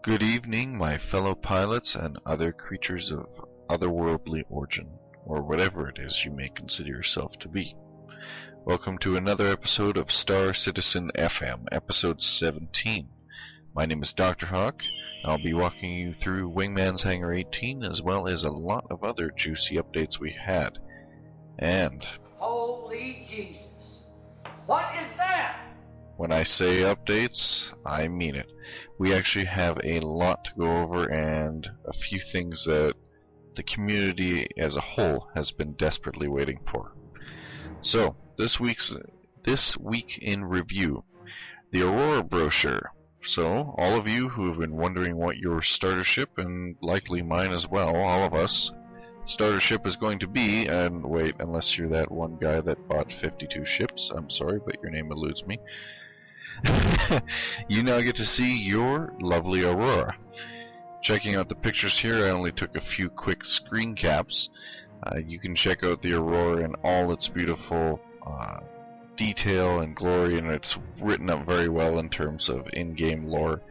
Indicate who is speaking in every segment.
Speaker 1: Good evening, my fellow pilots and other creatures of otherworldly origin, or whatever it is you may consider yourself to be. Welcome to another episode of Star Citizen FM, episode 17. My name is Dr. Hawk, and I'll be walking you through Wingman's Hangar 18, as well as a lot of other juicy updates we had. And...
Speaker 2: Holy Jesus! What is that?
Speaker 1: When I say updates, I mean it. We actually have a lot to go over and a few things that the community as a whole has been desperately waiting for. So, this week in review, the Aurora Brochure. So, all of you who have been wondering what your starter ship, and likely mine as well, all of us, starter ship is going to be, and wait, unless you're that one guy that bought 52 ships, I'm sorry, but your name eludes me. You now get to see your lovely Aurora. Checking out the pictures here, I only took a few quick screen caps. You can check out the Aurora in all its beautiful detail and glory, and it's written up very well in terms of in-game lore.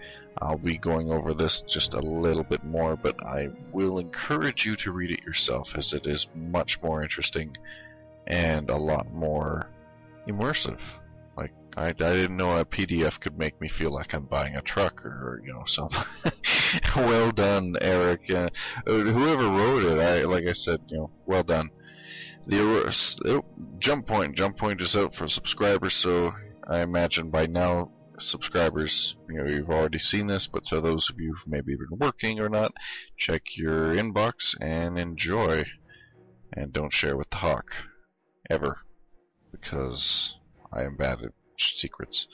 Speaker 1: I'll be going over this just a little bit more, but I will encourage you to read it yourself, as it is much more interesting and a lot more immersive. Like, I didn't know a PDF could make me feel like I'm buying a truck or you know, something. Well done, Eric. Whoever wrote it, like I said, you know, well done. The Aurora, Jump Point is out for subscribers, so I imagine by now subscribers, you know, you've already seen this, but to those of you who maybe been working or not, check your inbox and enjoy, and don't share with the Hawk ever, because I am bad at secrets.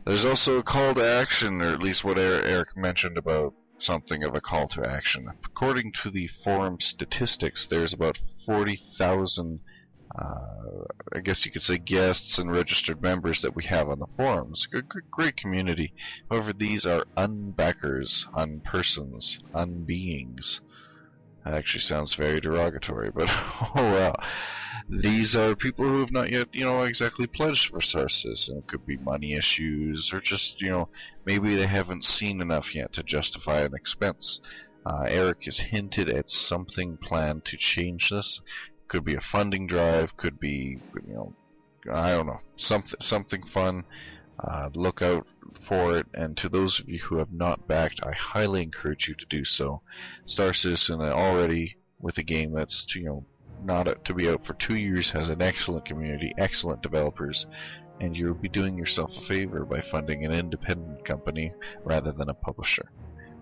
Speaker 1: There's also a call to action, or at least what Eric mentioned about something of a call to action. According to the forum statistics, there's about 40,000 I guess you could say guests and registered members that we have on the forums. Great community. However, these are unbackers, unpersons, unbeings. That actually sounds very derogatory, but oh well. These are people who have not yet, you know, exactly pledged for Star Citizen. It could be money issues, or just, you know, maybe they haven't seen enough yet to justify an expense. Eric has hinted at something planned to change this. Could be a funding drive, could be, you know, I don't know, something fun. Look out for it, and to those of you who have not backed, I highly encourage you to do so. Star Citizen already, with a game that's, you know, not to be out for 2 years, has an excellent community, excellent developers, and you'll be doing yourself a favor by funding an independent company rather than a publisher.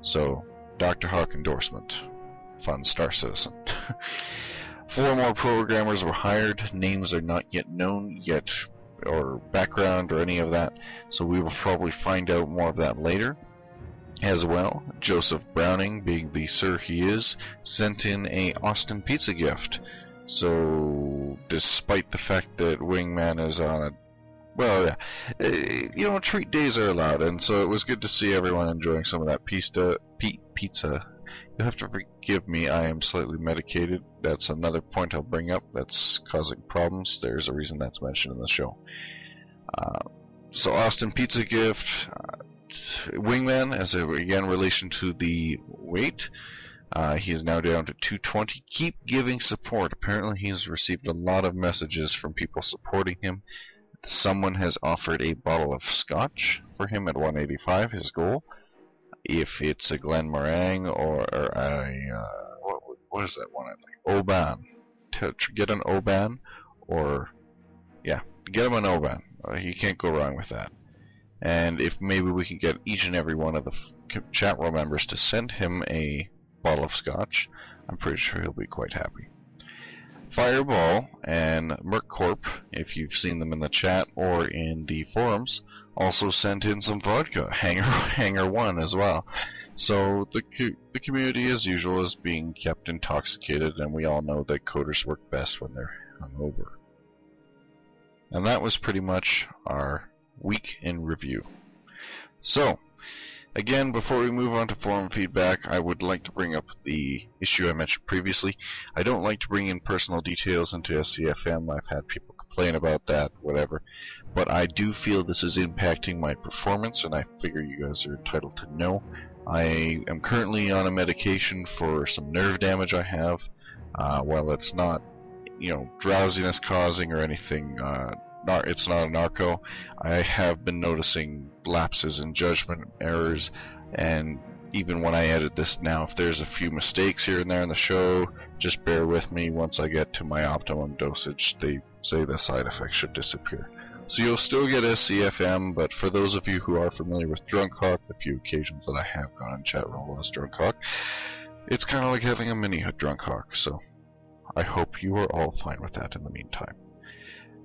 Speaker 1: So, Dr. Hawk endorsement. Fund Star Citizen. 4 more programmers were hired. Names are not yet known yet, or background or any of that, so we will probably find out more of that later. As well, Joseph Browning, being the sir he is, sent in a Austin pizza gift. So, despite the fact that Wingman is on a, well, yeah, you know, treat days are allowed, and so it was good to see everyone enjoying some of that pizza. You'll have to forgive me, I am slightly medicated. That's another point I'll bring up that's causing problems. There's a reason that's mentioned in the show. So Austin pizza gift, Wingman, as again relation to the weight, he is now down to 220. Keep giving support. Apparently he has received a lot of messages from people supporting him. Someone has offered a bottle of scotch for him at 185, his goal. If it's a Glenmorangie or a what is that one? I think Oban. To get an Oban, or yeah, get him an Oban. You can't go wrong with that. And if maybe we can get each and every one of the chat room members to send him a bottle of scotch, I'm pretty sure he'll be quite happy. Fireball and MercCorp, if you've seen them in the chat or in the forums, also sent in some vodka, Hangar 1 as well. So the community, as usual, is being kept intoxicated, and we all know that coders work best when they're hungover. And that was pretty much our week in review. So, again, before we move on to forum feedback, I would like to bring up the issue I mentioned previously. I don't like to bring in personal details into SCFM. I've had people complain about that, whatever. But I do feel this is impacting my performance, and I figure you guys are entitled to know. I am currently on a medication for some nerve damage I have. While it's not, drowsiness causing or anything, it's not a narco, I have been noticing lapses in judgment, errors, and even when I edit this now, if there's a few mistakes here and there in the show, just bear with me. Once I get to my optimum dosage, they say the side effects should disappear. So you'll still get SCFM, but for those of you who are familiar with Drunk Hawk, the few occasions that I have gone in chat roll as Drunk Hawk, it's kind of like having a mini Drunk Hawk, so I hope you are all fine with that in the meantime.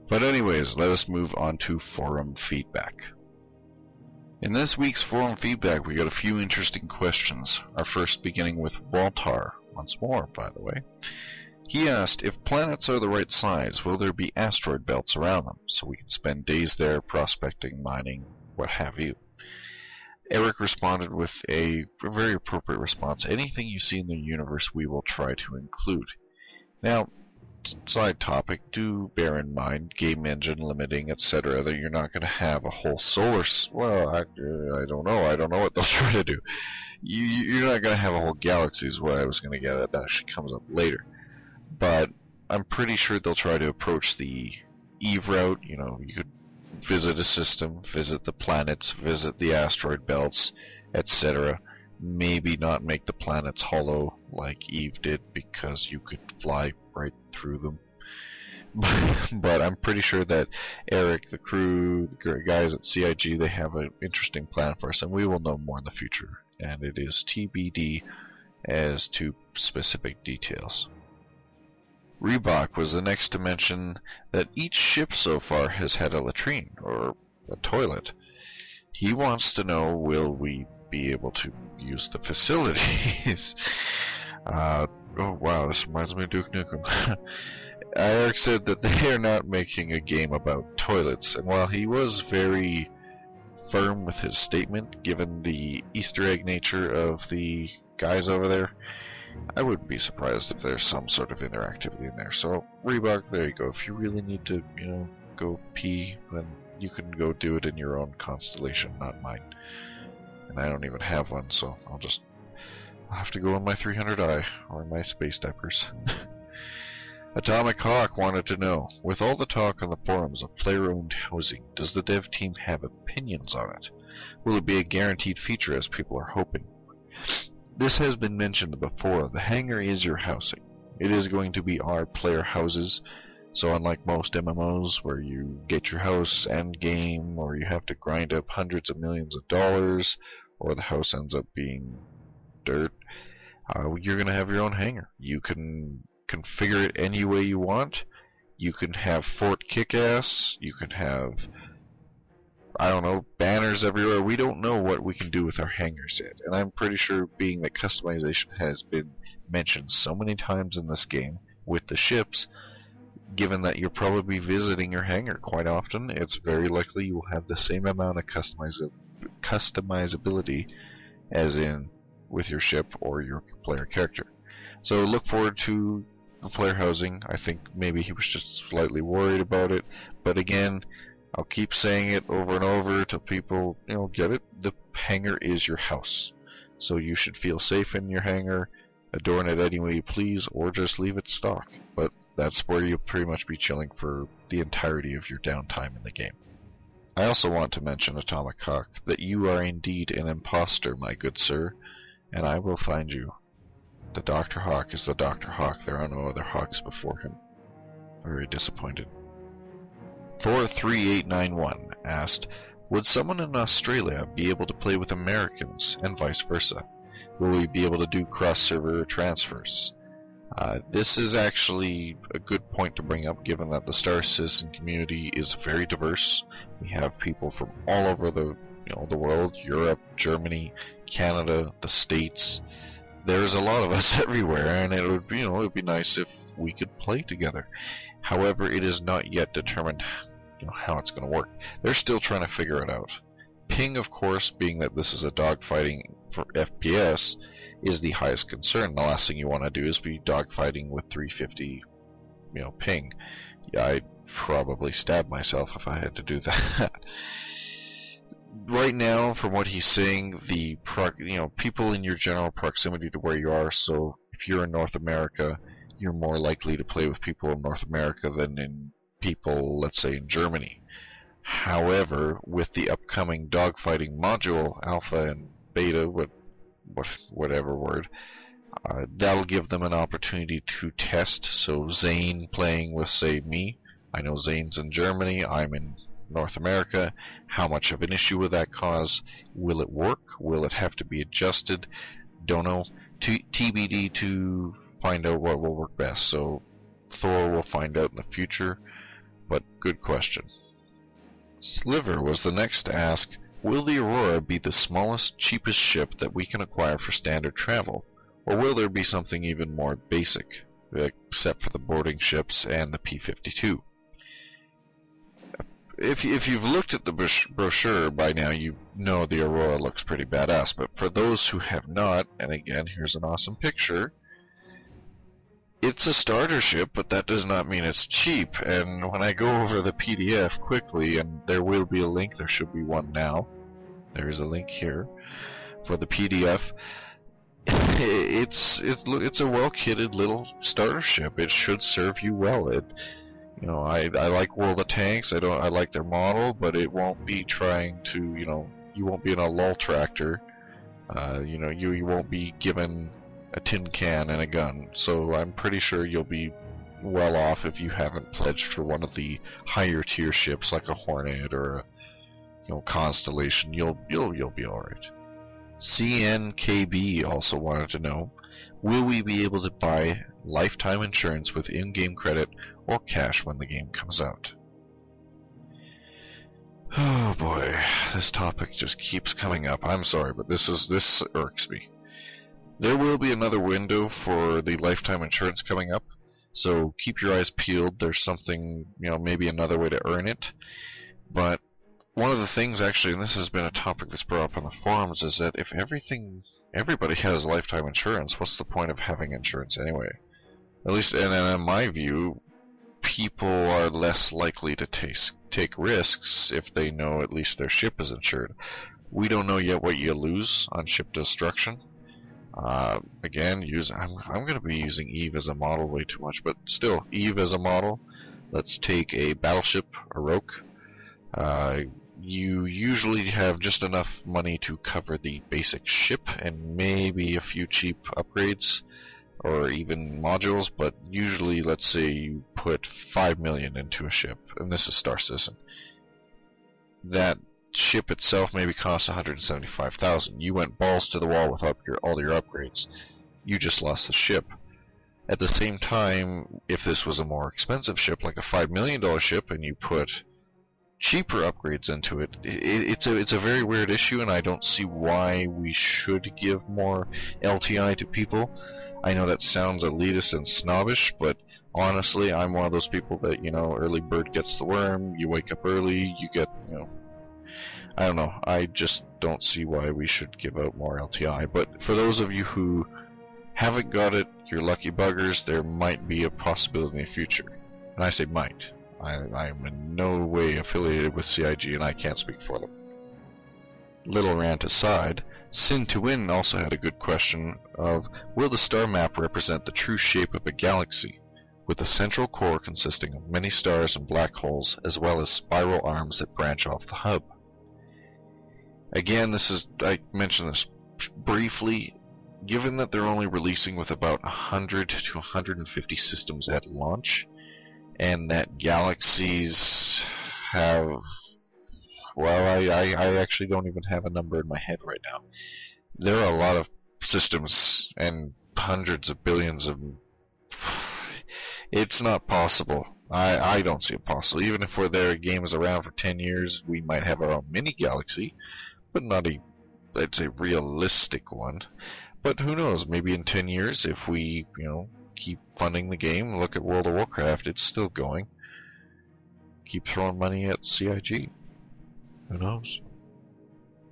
Speaker 1: But anyways, let us move on to forum feedback. In this week's forum feedback, we got a few interesting questions. Our first beginning with Waltar, once more, by the way. He asked, if planets are the right size, will there be asteroid belts around them, so we can spend days there prospecting, mining, what have you? Eric responded with a very appropriate response. Anything you see in the universe, we will try to include. Now, side topic, do bear in mind, game engine limiting, etc., that you're not going to have a whole solar... Well, I don't know what they'll try to do. You're not going to have a whole galaxy is what I was going to get at. That actually comes up later. But I'm pretty sure they'll try to approach the Eve route. You could visit a system, visit the planets, visit the asteroid belts, etc. Maybe not make the planets hollow like Eve did, because you could fly right through them. But I'm pretty sure that Eric, the crew, the guys at CIG, they have an interesting plan for us, and we will know more in the future. And it is TBD as to specific details. Reebok was the next to mention that each ship so far has had a latrine, or a toilet. He wants to know, will we be able to use the facilities? Oh wow, this reminds me of Duke Nukem. Eric said that they are not making a game about toilets, and while he was very firm with his statement, given the Easter egg nature of the guys over there, I wouldn't be surprised if there's some sort of interactivity in there. So, Reebok, there you go. If you really need to, go pee, then you can go do it in your own constellation, not mine. And I don't even have one, so I'll have to go in my 300i, or in my space diapers. Atomic Hawk wanted to know, with all the talk on the forums of player-owned housing, does the dev team have opinions on it? Will it be a guaranteed feature as people are hoping? This has been mentioned before. The hangar is your housing. It is going to be our player houses, so unlike most MMOs where you get your house end game, or you have to grind up hundreds of millions of dollars, or the house ends up being dirt, you're going to have your own hangar. You can configure it any way you want. You can have Fort Kickass, you can have, I don't know, banners everywhere. We don't know what we can do with our hangars yet, and I'm pretty sure, being that customization has been mentioned so many times in this game with the ships, given that you'll probably be visiting your hangar quite often, it's very likely you will have the same amount of customizability as in with your ship or your player character. So look forward to the player housing. I think maybe he was just slightly worried about it, but again, I'll keep saying it over and over till people, get it. The hangar is your house, so you should feel safe in your hangar, adorn it any way you please, or just leave it stock. But that's where you'll pretty much be chilling for the entirety of your downtime in the game. I also want to mention, Atomic Hawk, that you are indeed an imposter, my good sir, and I will find you. The Dr. Hawk is the Dr. Hawk. There are no other Hawks before him. Very disappointed. 43891 asked, would someone in Australia be able to play with Americans, and vice versa? Will we be able to do cross-server transfers? This is actually a good point to bring up, given that the Star Citizen community is very diverse. We have people from all over the world: Europe, Germany, Canada, the States. There's a lot of us everywhere, and it would be, it would be nice if we could play together. However, it is not yet determined, how it's going to work. They're still trying to figure it out. Ping, of course, being that this is a dogfighting for FPS, is the highest concern. The last thing you want to do is be dogfighting with 350, ping. Yeah, probably stab myself if I had to do that. Right now, from what he's saying, the people in your general proximity to where you are, so if you're in North America, you're more likely to play with people in North America than in people, let's say, in Germany. However, with the upcoming dogfighting module, alpha and beta, whatever word, that'll give them an opportunity to test. So Zane playing with, say, me, I know Zane's in Germany, I'm in North America. How much of an issue will that cause? Will it work? Will it have to be adjusted? Don't know. TBD to find out what will work best. So Thor will find out in the future, but good question. Sliver was the next to ask, will the Aurora be the smallest, cheapest ship that we can acquire for standard travel? Or will there be something even more basic, except for the boarding ships and the P-52? If you've looked at the brochure by now, you know the Aurora looks pretty badass, but for those who have not, and again, here's an awesome picture, it's a starter ship, but that does not mean it's cheap. And when I go over the PDF quickly, and there will be a link, there should be one now, there's a link here for the PDF. It's a well-kitted little starter ship. It should serve you well. You know, I like World of Tanks. I like their model, but it won't be trying to, you won't be in a lull tractor. You won't be given a tin can and a gun. So I'm pretty sure you'll be well off if you haven't pledged for one of the higher tier ships like a Hornet or a Constellation. You'll be all right. CNKB also wanted to know, will we be able to buy lifetime insurance with in-game credit or cash when the game comes out? Oh boy, this topic just keeps coming up. I'm sorry, but this irks me. There will be another window for the lifetime insurance coming up, so keep your eyes peeled. There's something, maybe another way to earn it. But one of the things, actually, and this has been a topic that's brought up on the forums, is that if everybody has lifetime insurance, what's the point of having insurance anyway? At least, and in my view, people are less likely to take risks if they know at least their ship is insured. We don't know yet what you lose on ship destruction. Again, I'm going to be using Eve as a model way too much, but still, Eve as a model. Let's take a battleship, a Roke. You usually have just enough money to cover the basic ship and maybe a few cheap upgrades or even modules, but usually, let's say you put 5 million into a ship, and this is Star Citizen. That ship itself maybe costs 175,000. You went balls to the wall with all your upgrades. You just lost the ship. At the same time, if this was a more expensive ship, like a $5 million ship, and you put cheaper upgrades into it, it's a very weird issue, and I don't see why we should give more LTI to people. I know that sounds elitist and snobbish, but honestly, I'm one of those people that, early bird gets the worm. You wake up early, you get, I don't know. I just don't see why we should give out more LTI. But for those of you who haven't got it, you're lucky buggers, there might be a possibility in the future. And I say might. I am in no way affiliated with CIG, and I can't speak for them. Little rant aside, Sin to Win also had a good question of, will the star map represent the true shape of a galaxy, with a central core consisting of many stars and black holes, as well as spiral arms that branch off the hub? Again, I mentioned this briefly. Given that they're only releasing with about 100 to 150 systems at launch, and that galaxies have, well, I actually don't even have a number in my head right now. There are a lot of systems and hundreds of billions of... It's not possible. I don't see it possible. Even if their game is around for 10 years, we might have our own mini galaxy, but not let's say, realistic one. But who knows, maybe in 10 years, if we, keep funding the game, look at World of Warcraft, it's still going. Keep throwing money at CIG. Who knows?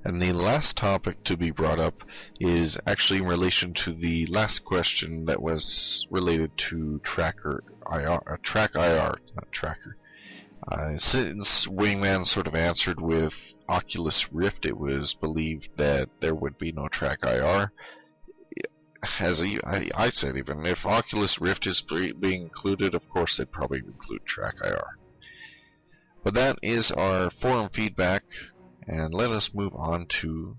Speaker 1: And the last topic to be brought up is actually in relation to the last question that was related to Track IR, not Tracker. Since Wingman sort of answered with Oculus Rift, it was believed that there would be no track IR. I said, even if Oculus Rift is being included, of course they'd probably include track IR. But that is our forum feedback, and let us move on to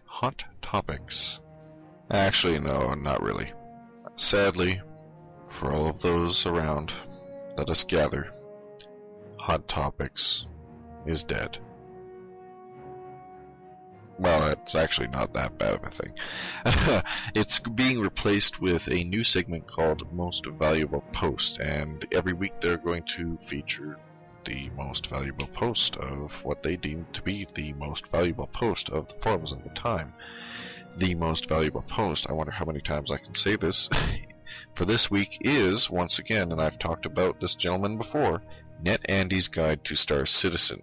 Speaker 1: hot topics. Actually, no, not really. Sadly, for all of those around, let us gather. Hot Topics is dead. Well, it's actually not that bad of a thing. It's being replaced with a new segment called Most Valuable Post, and every week they're going to feature the most valuable post of what they deem to be the most valuable post of the forums at the time. The most valuable post, I wonder how many times I can say this, for this week is, once again, and I've talked about this gentleman before, NetAndy's Guide to Star Citizen.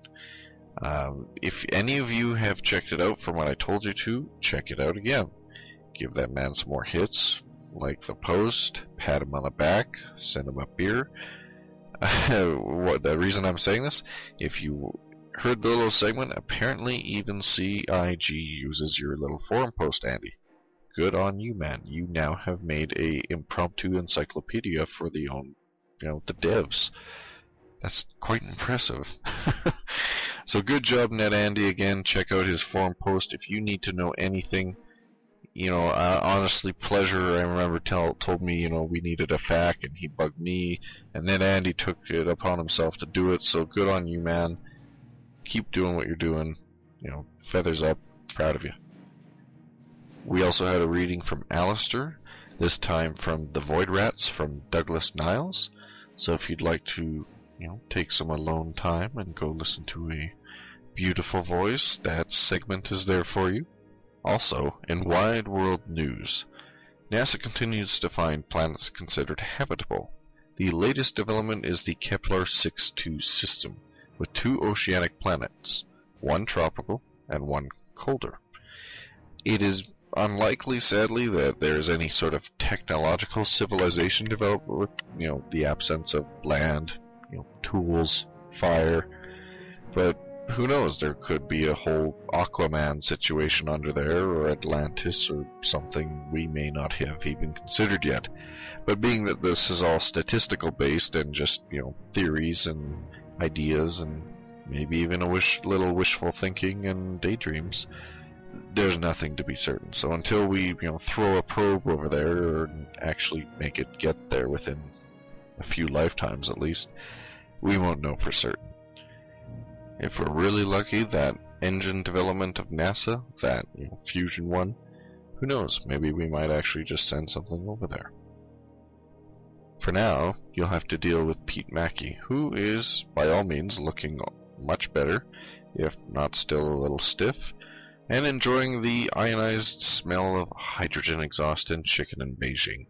Speaker 1: If any of you have checked it out from what I told you to, check it out again. Give that man some more hits, like the post, pat him on the back, send him a beer. The reason I'm saying this, if you heard the little segment, apparently even CIG uses your little forum post, Andy. Good on you, man. You now have made a impromptu encyclopedia for the the devs. That's quite impressive. So good job, NetAndy. Again, check out his forum post if you need to know anything. Honestly, Pleasure, I remember told me, we needed a FAQ, and he bugged me, and NetAndy took it upon himself to do it. So good on you, man. Keep doing what you're doing. Feathers up. Proud of you. We also had a reading from Alistair, this time from The Void Rats from Douglas Niles. So if you'd like to take some alone time and go listen to a beautiful voice, that segment is there for you. Also, in wide world news, NASA continues to find planets considered habitable. The latest development is the Kepler-62 system, with 2 oceanic planets, one tropical and one colder. It is unlikely, sadly, that there is any sort of technological civilization developed with, the absence of land, tools, fire, but who knows, there could be a whole Aquaman situation under there, or Atlantis, or something we may not have even considered yet. But being that this is all statistical based and just, theories and ideas and maybe even a little wishful thinking and daydreams, there's nothing to be certain. So until we, throw a probe over there, or actually make it get there within a few lifetimes at least, we won't know for certain. If we're really lucky, that engine development of NASA, that fusion one, who knows, maybe we might actually just send something over there. For now, you'll have to deal with Pete Mackie, who is, by all means, looking much better, if not still a little stiff, and enjoying the ionized smell of hydrogen exhaust and chicken in Beijing.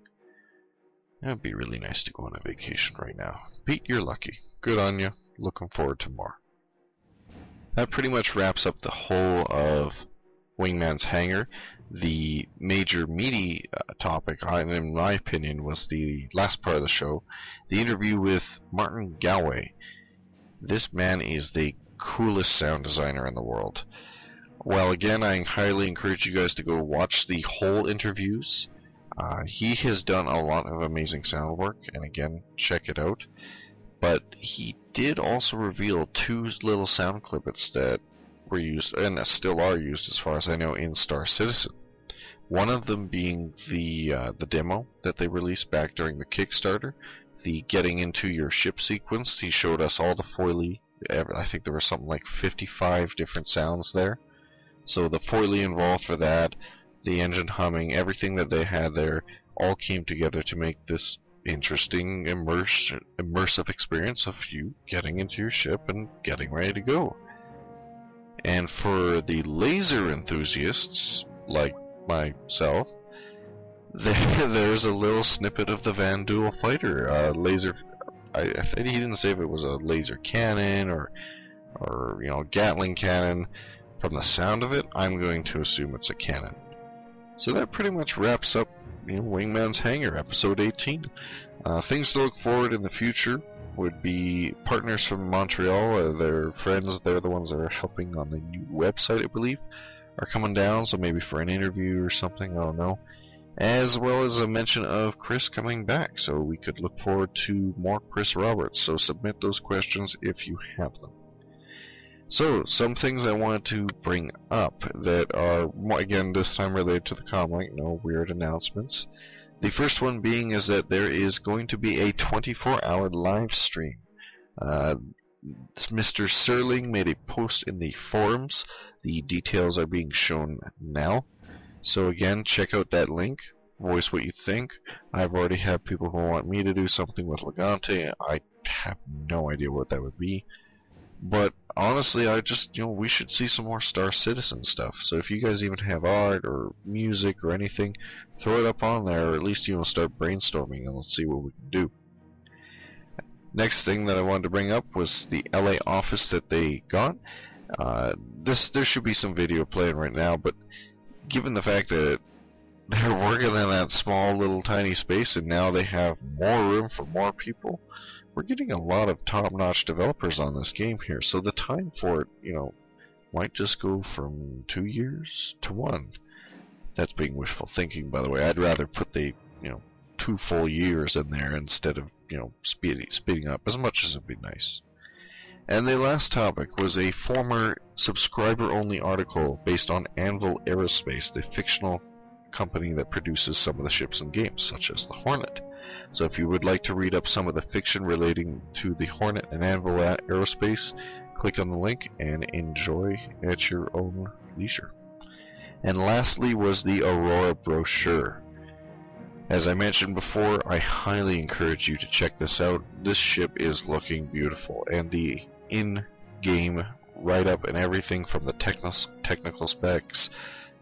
Speaker 1: It would be really nice to go on a vacation right now. Pete, you're lucky. Good on you. Looking forward to more. That pretty much wraps up the whole of Wingman's Hangar. The major meaty topic, in my opinion, was the last part of the show, the interview with Martin Galway. This man is the coolest sound designer in the world. Well, again, I highly encourage you guys to go watch the whole interviews. He has done a lot of amazing sound work, and again, check it out. But he did also reveal 2 little sound clippets that were used, and that still are used as far as I know, in Star Citizen. One of them being the demo that they released back during the Kickstarter, the getting into your ship sequence. He showed us all the foily, I think there were something like 55 different sounds there. So the foily involved for that, the engine humming, everything that they had there, all came together to make this interesting immersive experience of you getting into your ship and getting ready to go. And for the laser enthusiasts like myself, there's a little snippet of the Van Duel fighter laser. I think he didn't say if it was a laser cannon or Gatling cannon. From the sound of it, I'm going to assume it's a cannon. So that pretty much wraps up Wingman's Hangar, episode 18. Things to look forward in the future. would be partners from Montreal. Their friends, they're the ones that are helping on the new website, I believe, are coming down, so maybe for an interview or something, I don't know. As well as a mention of Chris coming back, so we could look forward to more Chris Roberts. So submit those questions if you have them. So, some things I wanted to bring up that are, again, this time related to the Comlink, no weird announcements. The first one being is that there is going to be a 24-hour live stream. Mr. Serling made a post in the forums. The details are being shown now. So again, check out that link. Voice what you think. I've already had people who want me to do something with Legante. I have no idea what that would be. But honestly, I just, we should see some more Star Citizen stuff. So if you guys even have art or music or anything, throw it up on there, or at least, start brainstorming and let's see what we can do. Next thing that I wanted to bring up was the LA office that they got. There should be some video playing right now, but given the fact that they're working in that small little tiny space and now they have more room for more people, we're getting a lot of top-notch developers on this game here, so the time for it, might just go from 2 years to 1. That's being wishful thinking, by the way. I'd rather put the, 2 full years in there instead of, speeding up, as much as it'd be nice. And the last topic was a former subscriber-only article based on Anvil Aerospace, the fictional company that produces some of the ships and games, such as the Hornet. So if you would like to read up some of the fiction relating to the Hornet and Anvil Aerospace, click on the link and enjoy at your own leisure. And lastly was the Aurora Brochure. As I mentioned before, I highly encourage you to check this out. This ship is looking beautiful, and the in-game write-up and everything from the technical specs,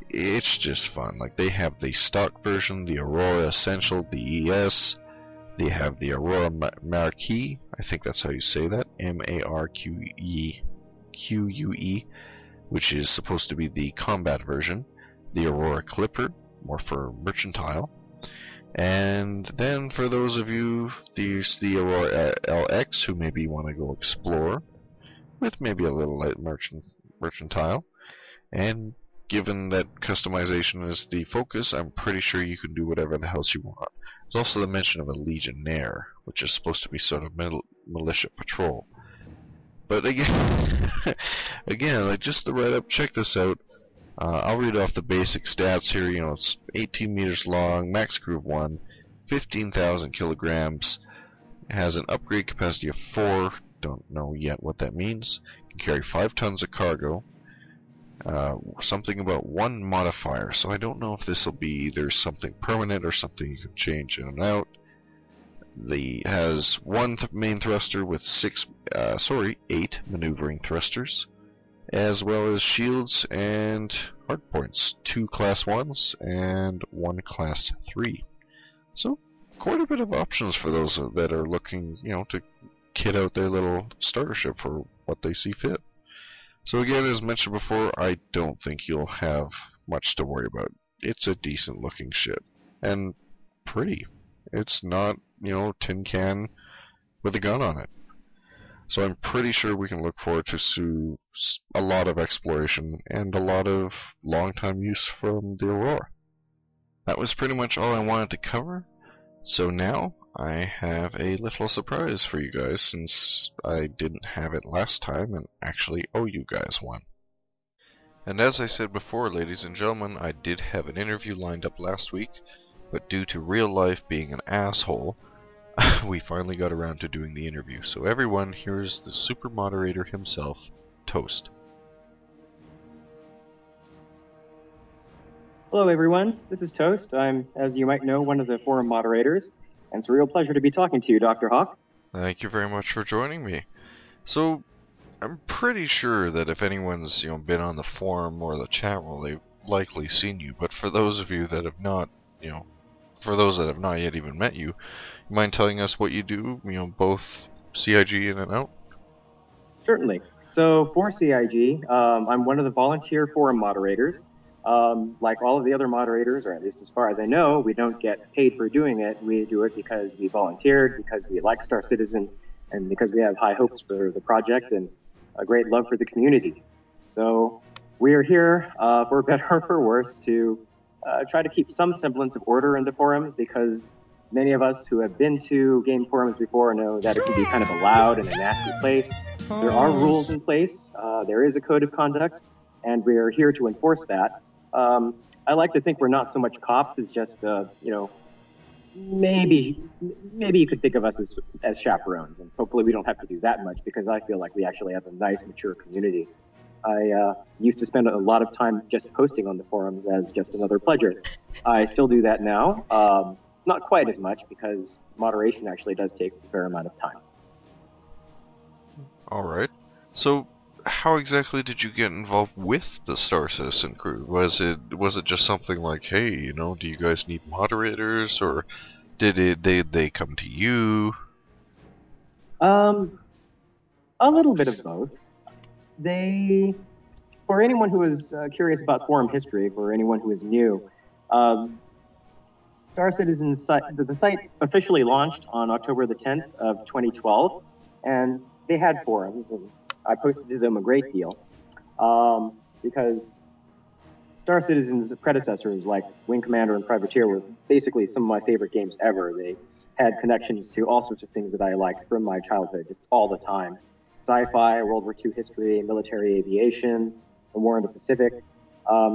Speaker 1: it's just fun. Like, they have the stock version, the Aurora Essential, the ES. They have the Aurora Marquee, I think that's how you say that, M-A-R-Q-E, Q-U-E, which is supposed to be the combat version. The Aurora Clipper, more for mercantile. And then for those of you, there's the Aurora LX, who maybe want to go explore, with maybe a little light mercantile. And given that customization is the focus, I'm pretty sure you can do whatever the hell you want. There's also the mention of a Legionnaire, which is supposed to be sort of militia patrol. But again, like, just the write-up, check this out. I'll read off the basic stats here. It's 18 meters long, max crew of 1, 15,000 kilograms. It has an upgrade capacity of 4. Don't know yet what that means. Can carry 5 tons of cargo. Something about 1 modifier, so I don't know if this will be either something permanent or something you can change in and out. Has 1 main thruster with 8 maneuvering thrusters, as well as shields and hardpoints, 2 class 1s and 1 class 3. So quite a bit of options for those that are looking, to kit out their little starter ship for what they see fit. So again, as mentioned before, I don't think you'll have much to worry about. It's a decent looking ship, and pretty. It's not, tin can with a gun on it. So I'm pretty sure we can look forward to a lot of exploration and a lot of long-time use from the Aurora. That was pretty much all I wanted to cover. So now I have a little surprise for you guys, since I didn't have it last time and actually owe you guys one. And as I said before, ladies and gentlemen, I did have an interview lined up last week, but due to real life being an asshole, we finally got around to doing the interview. So everyone, here's the Super Moderator himself, Toast.
Speaker 3: Hello everyone, this is Toast. I'm, as you might know, one of the forum moderators, and it's a real pleasure to be talking to you, Dr. Hawk.
Speaker 1: Thank you very much for joining me. So, I'm pretty sure that if anyone's, been on the forum or the chat room, they've likely seen you, but for those of you that have not, for those that have not yet even met you, you mind telling us what you do, both CIG in and out?
Speaker 3: Certainly. So, for CIG, I'm one of the volunteer forum moderators. Like all of the other moderators, or at least as far as I know, we don't get paid for doing it. We do it because we volunteered, because we like Star Citizen, and because we have high hopes for the project and a great love for the community. So we are here, for better or for worse, to try to keep some semblance of order in the forums, because many of us who have been to game forums before know that it can be kind of a loud and a nasty place. There are rules in place. There is a code of conduct, and we are here to enforce that. I like to think we're not so much cops as just, you know, maybe you could think of us as chaperones, and hopefully we don't have to do that much, because I feel like we actually have a nice, mature community. I used to spend a lot of time just posting on the forums as just another pledger. I still do that now. Not quite as much, because moderation actually does take a fair amount of time.
Speaker 1: Alright. So, how exactly did you get involved with the Star Citizen crew? Was it just something like, hey, you know, do you guys need moderators, or did they come to you?
Speaker 3: A little bit of both. For anyone who is curious about forum history, for anyone who is new, Star Citizen the site officially launched on October the 10th of 2012, and they had forums, and I posted to them a great deal, because Star Citizen's predecessors, like Wing Commander and Privateer, were basically some of my favorite games ever. They had connections to all sorts of things that I liked from my childhood, just all the time. Sci-fi, World War II history, military aviation, the war in the Pacific.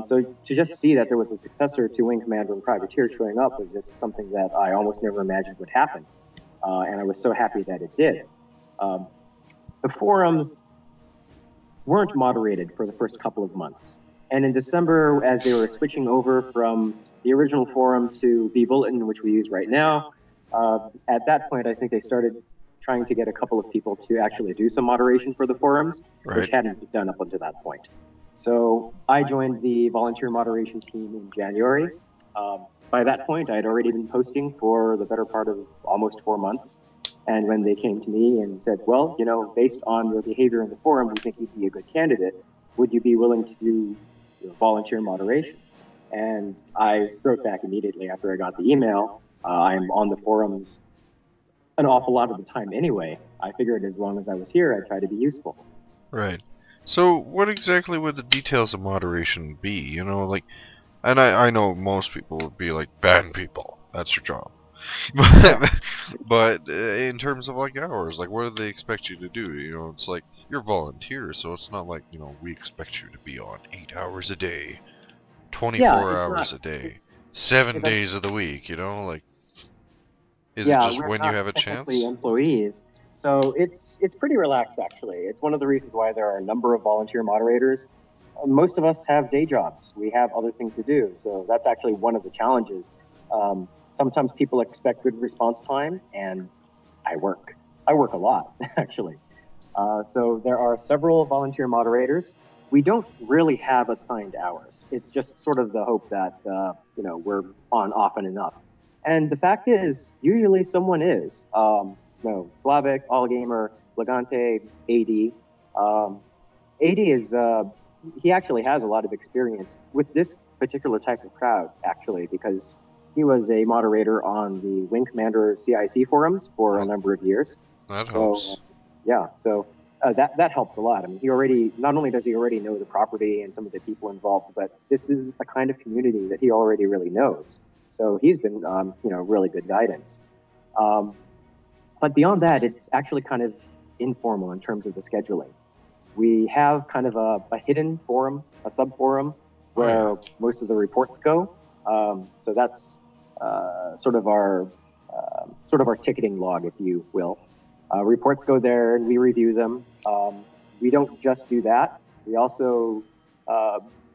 Speaker 3: So to just see that there was a successor to Wing Commander and Privateer showing up was just something that I almost never imagined would happen. And I was so happy that it did. The forums weren't moderated for the first couple of months. And in December, as they were switching over from the original forum to B-Bulletin, which we use right now, at that point, I think they started trying to get a couple of people to actually do some moderation for the forums, which hadn't been done up until that point. So I joined the volunteer moderation team in January. By that point, I had already been posting for the better part of almost 4 months. And when they came to me and said, well, you know, based on your behavior in the forum, we think you'd be a good candidate. Would you be willing to do volunteer moderation? And I wrote back immediately after I got the email. I'm on the forums an awful lot of the time anyway. I figured as long as I was here, I'd try to be useful.
Speaker 1: Right. So, what exactly would the details of moderation be? You know, like, and I know most people would be like, ban people. That's your job. But in terms of like hours, like, what do they expect you to do? You know, it's like, you're volunteers, so it's not like, you know, we expect you to be on 8 hours a day, 24 hours a day, 7 days of the week, you know, like, is it just when you have a chance?
Speaker 3: Employees, so it's pretty relaxed, actually. It's one of the reasons why there are a number of volunteer moderators. Most of us have day jobs. We have other things to do, so that's actually one of the challenges. Sometimes people expect good response time, and I work. I work a lot, actually. So there are several volunteer moderators. We don't really have assigned hours. It's just sort of the hope that, you know, we're on often enough. And the fact is, usually someone is. You know, Slavic, Allgamer, Legante, AD. AD is, he actually has a lot of experience with this particular type of crowd, actually, because he was a moderator on the Wing Commander CIC forums for a number of years.
Speaker 1: That helps.
Speaker 3: Yeah, so that helps a lot. I mean, he already, not only does he already know the property and some of the people involved, but this is a kind of community that he already really knows. So he's been, you know, really good guidance. But beyond that, it's actually kind of informal in terms of the scheduling. We have kind of a hidden forum, a sub-forum, where most of the reports go. So that's sort of our ticketing log, if you will. Reports go there, and we review them. We don't just do that. We also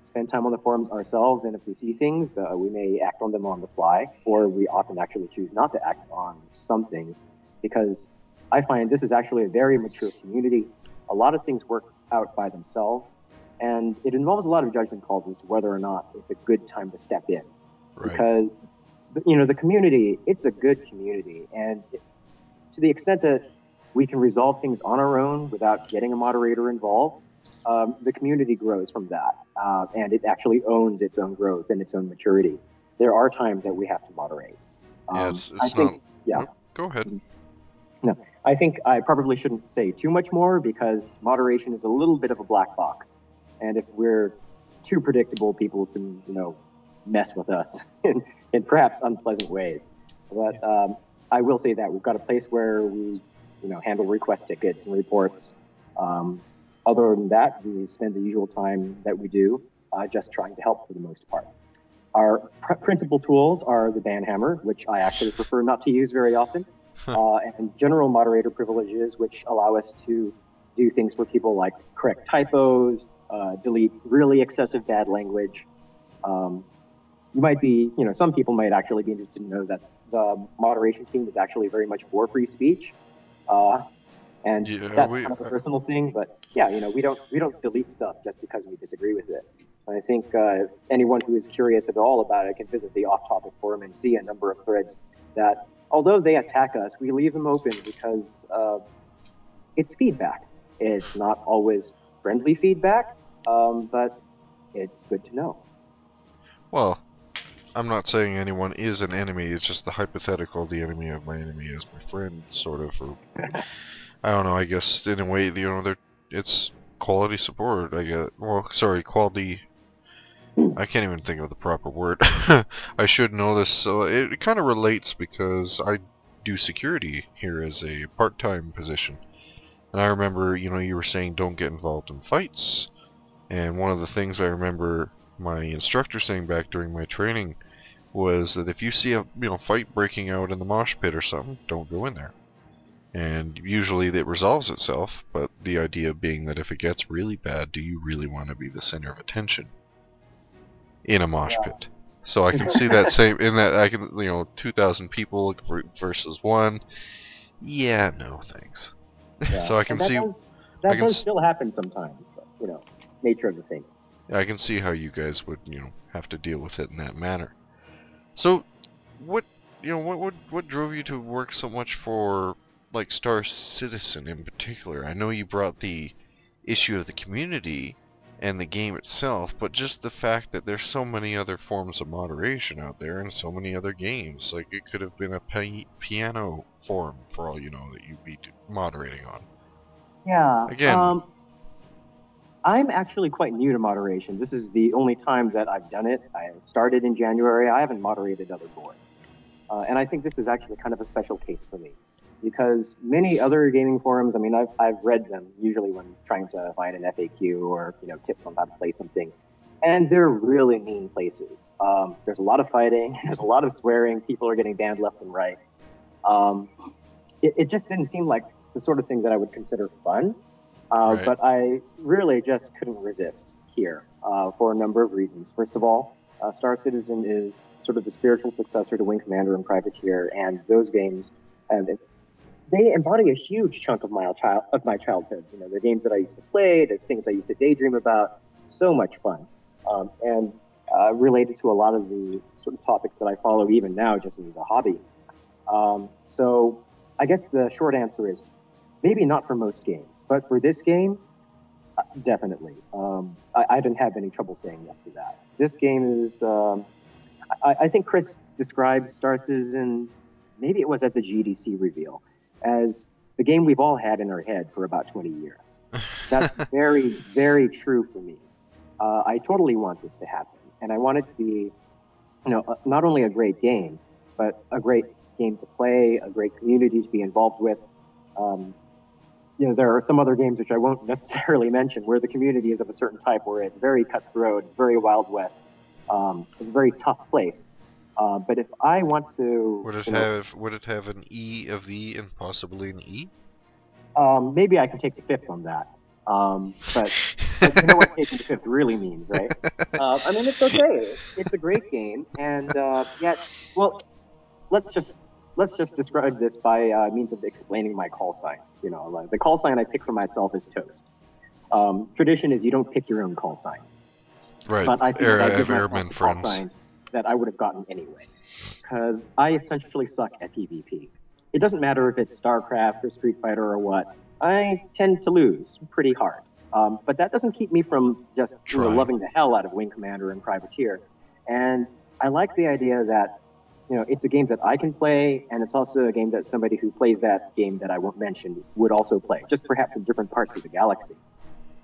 Speaker 3: spend time on the forums ourselves, and if we see things, we may act on them on the fly, or we often actually choose not to act on some things, because I find this is actually a very mature community. A lot of things work out by themselves, and it involves a lot of judgment calls as to whether or not it's a good time to step in. Right. Because, you know, the community, it's a good community, and to the extent that we can resolve things on our own without getting a moderator involved, the community grows from that, and it actually owns its own growth and its own maturity. There are times that we have to moderate.
Speaker 1: Yes, I think,
Speaker 3: yeah.
Speaker 1: Go ahead.
Speaker 3: No, I think I probably shouldn't say too much more because moderation is a little bit of a black box. And if we're too predictable, people can, mess with us in perhaps unpleasant ways. But I will say that we've got a place where we, handle request tickets and reports. Other than that, we spend the usual time that we do just trying to help for the most part. Our principal tools are the banhammer, which I actually prefer not to use very often, and general moderator privileges, which allow us to do things for people like correct typos, delete really excessive bad language. You might be, some people might actually be interested to know that the moderation team is actually very much for free speech. And that's kind of a personal thing, but yeah, we don't delete stuff just because we disagree with it. I think anyone who is curious at all about it can visit the off-topic forum and see a number of threads that, although they attack us, we leave them open because it's feedback. It's not always friendly feedback, but it's good to know.
Speaker 1: Well, I'm not saying anyone is an enemy, it's just the hypothetical, the enemy of my enemy is my friend, sort of, or, I don't know, I guess, in a way, it's quality support, I guess. Well, sorry, quality, I can't even think of the proper word. I should know this, so it kind of relates because I do security here as a part-time position. And I remember, you were saying don't get involved in fights, and one of the things I remember my instructor saying back during my training was that if you see a fight breaking out in the mosh pit or something, don't go in there. And usually it resolves itself, but the idea being that if it gets really bad, do you really want to be the center of attention in a mosh pit? So I can see that same in that 2,000 people versus 1. Yeah, no thanks.
Speaker 3: Yeah.
Speaker 1: So I can see
Speaker 3: that does still happen sometimes, but nature of the thing.
Speaker 1: I can see how you guys would, have to deal with it in that manner. So, what drove you to work so much for, like, Star Citizen in particular? I know you brought the issue of the community and the game itself, but just the fact that there's so many other forms of moderation out there and so many other games. Like, it could have been a piano forum, for all you know, that you'd be moderating on.
Speaker 3: Yeah.
Speaker 1: Again,
Speaker 3: I'm actually quite new to moderation. This is the only time that I've done it. I started in January. I haven't moderated other boards. And I think this is actually kind of a special case for me. Because many other gaming forums, I mean, I've read them, usually when trying to find an FAQ or, tips on how to play something. And they're really mean places. There's a lot of fighting. There's a lot of swearing. People are getting banned left and right. It just didn't seem like the sort of thing that I would consider fun.
Speaker 1: Right.
Speaker 3: But I really just couldn't resist here for a number of reasons. First of all, Star Citizen is sort of the spiritual successor to Wing Commander and Privateer, and those games, they embody a huge chunk of my childhood. The games that I used to play, the things I used to daydream about, so much fun, and related to a lot of the sort of topics that I follow even now, just as a hobby. So I guess the short answer is, maybe not for most games, but for this game, definitely. I didn't have any trouble saying yes to that. This game is, I think Chris describes Star Citizen, maybe it was at the GDC reveal, as the game we've all had in our head for about 20 years. That's very, very true for me. I totally want this to happen, and I want it to be, not only a great game, but a great game to play, a great community to be involved with. There are some other games which I won't necessarily mention where the community is of a certain type where it's very cutthroat, it's very Wild West, it's a very tough place. But if I want to... Would it have an E of V and possibly an E? Maybe I can take the fifth on that. But you know what taking the fifth really means, right? I mean, it's okay. It's a great game, and yet, well, let's just describe this by means of explaining my call sign. The call sign I pick for myself is Toast. Tradition is you don't pick your own call sign.
Speaker 1: Right.
Speaker 3: But I think I give myself a call sign that I would have gotten anyway. Because I essentially suck at PvP. It doesn't matter if it's StarCraft or Street Fighter or what. I tend to lose pretty hard. But that doesn't keep me from just loving the hell out of Wing Commander and Privateer. And I like the idea that it's a game that I can play, and it's also a game that somebody who plays that game that I won't mention would also play, just perhaps in different parts of the galaxy.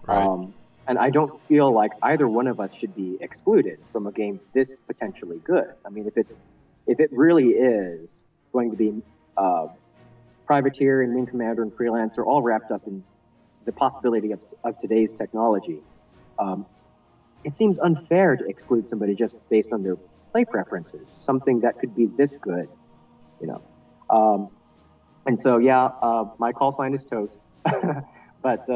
Speaker 1: Right.
Speaker 3: And I don't feel like either one of us should be excluded from a game this potentially good. I mean, if it really is going to be Privateer and Wing Commander and Freelancer all wrapped up in the possibility of today's technology, it seems unfair to exclude somebody just based on their play preferences, something that could be this good, And so, my call sign is Toast, but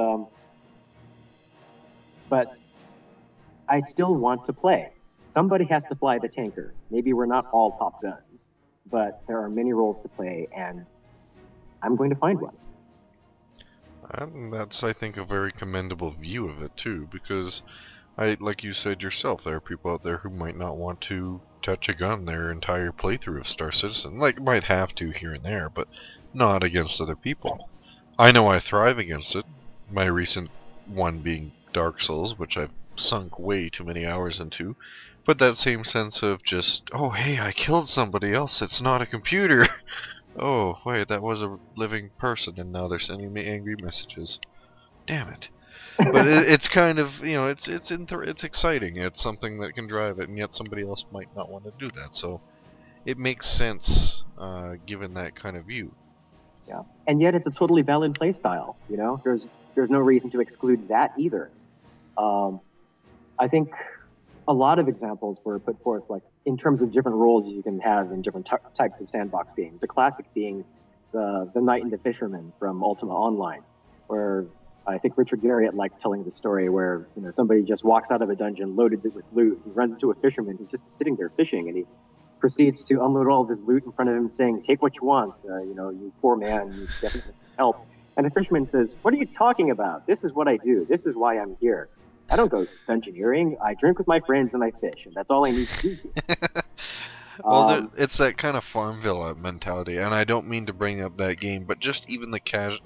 Speaker 3: I still want to play. Somebody has to fly the tanker. Maybe we're not all Top Guns, but there are many roles to play, and I'm going to find one.
Speaker 1: And that's, I think, a very commendable view of it, too, because, like you said yourself, there are people out there who might not want to touch a gun their entire playthrough of Star Citizen. Like, might have to here and there, but not against other people. I know I thrive against it. My recent one being Dark Souls, which I've sunk way too many hours into. But that same sense of just, oh hey, I killed somebody else, it's not a computer! Oh, wait, that was a living person, and now they're sending me angry messages. Damn it. But it's kind of, it's exciting. It's something that can drive it, and yet somebody else might not want to do that. So it makes sense, given that kind of view.
Speaker 3: Yeah, and yet it's a totally valid play style. There's no reason to exclude that either. I think a lot of examples were put forth, like in terms of different roles you can have in different types of sandbox games. The classic being the Knight and the Fisherman from Ultima Online, where I think Richard Garriott likes telling the story where somebody just walks out of a dungeon loaded with loot. He runs into a fisherman who's just sitting there fishing, and he proceeds to unload all of his loot in front of him, saying, "Take what you want. You poor man, you definitely need help." And the fisherman says, "What are you talking about? This is what I do. This is why I'm here. I don't go dungeoneering. I drink with my friends and I fish, and that's all I need to do here."
Speaker 1: Well, it's that kind of Farmville mentality, and I don't mean to bring up that game, but just even the casual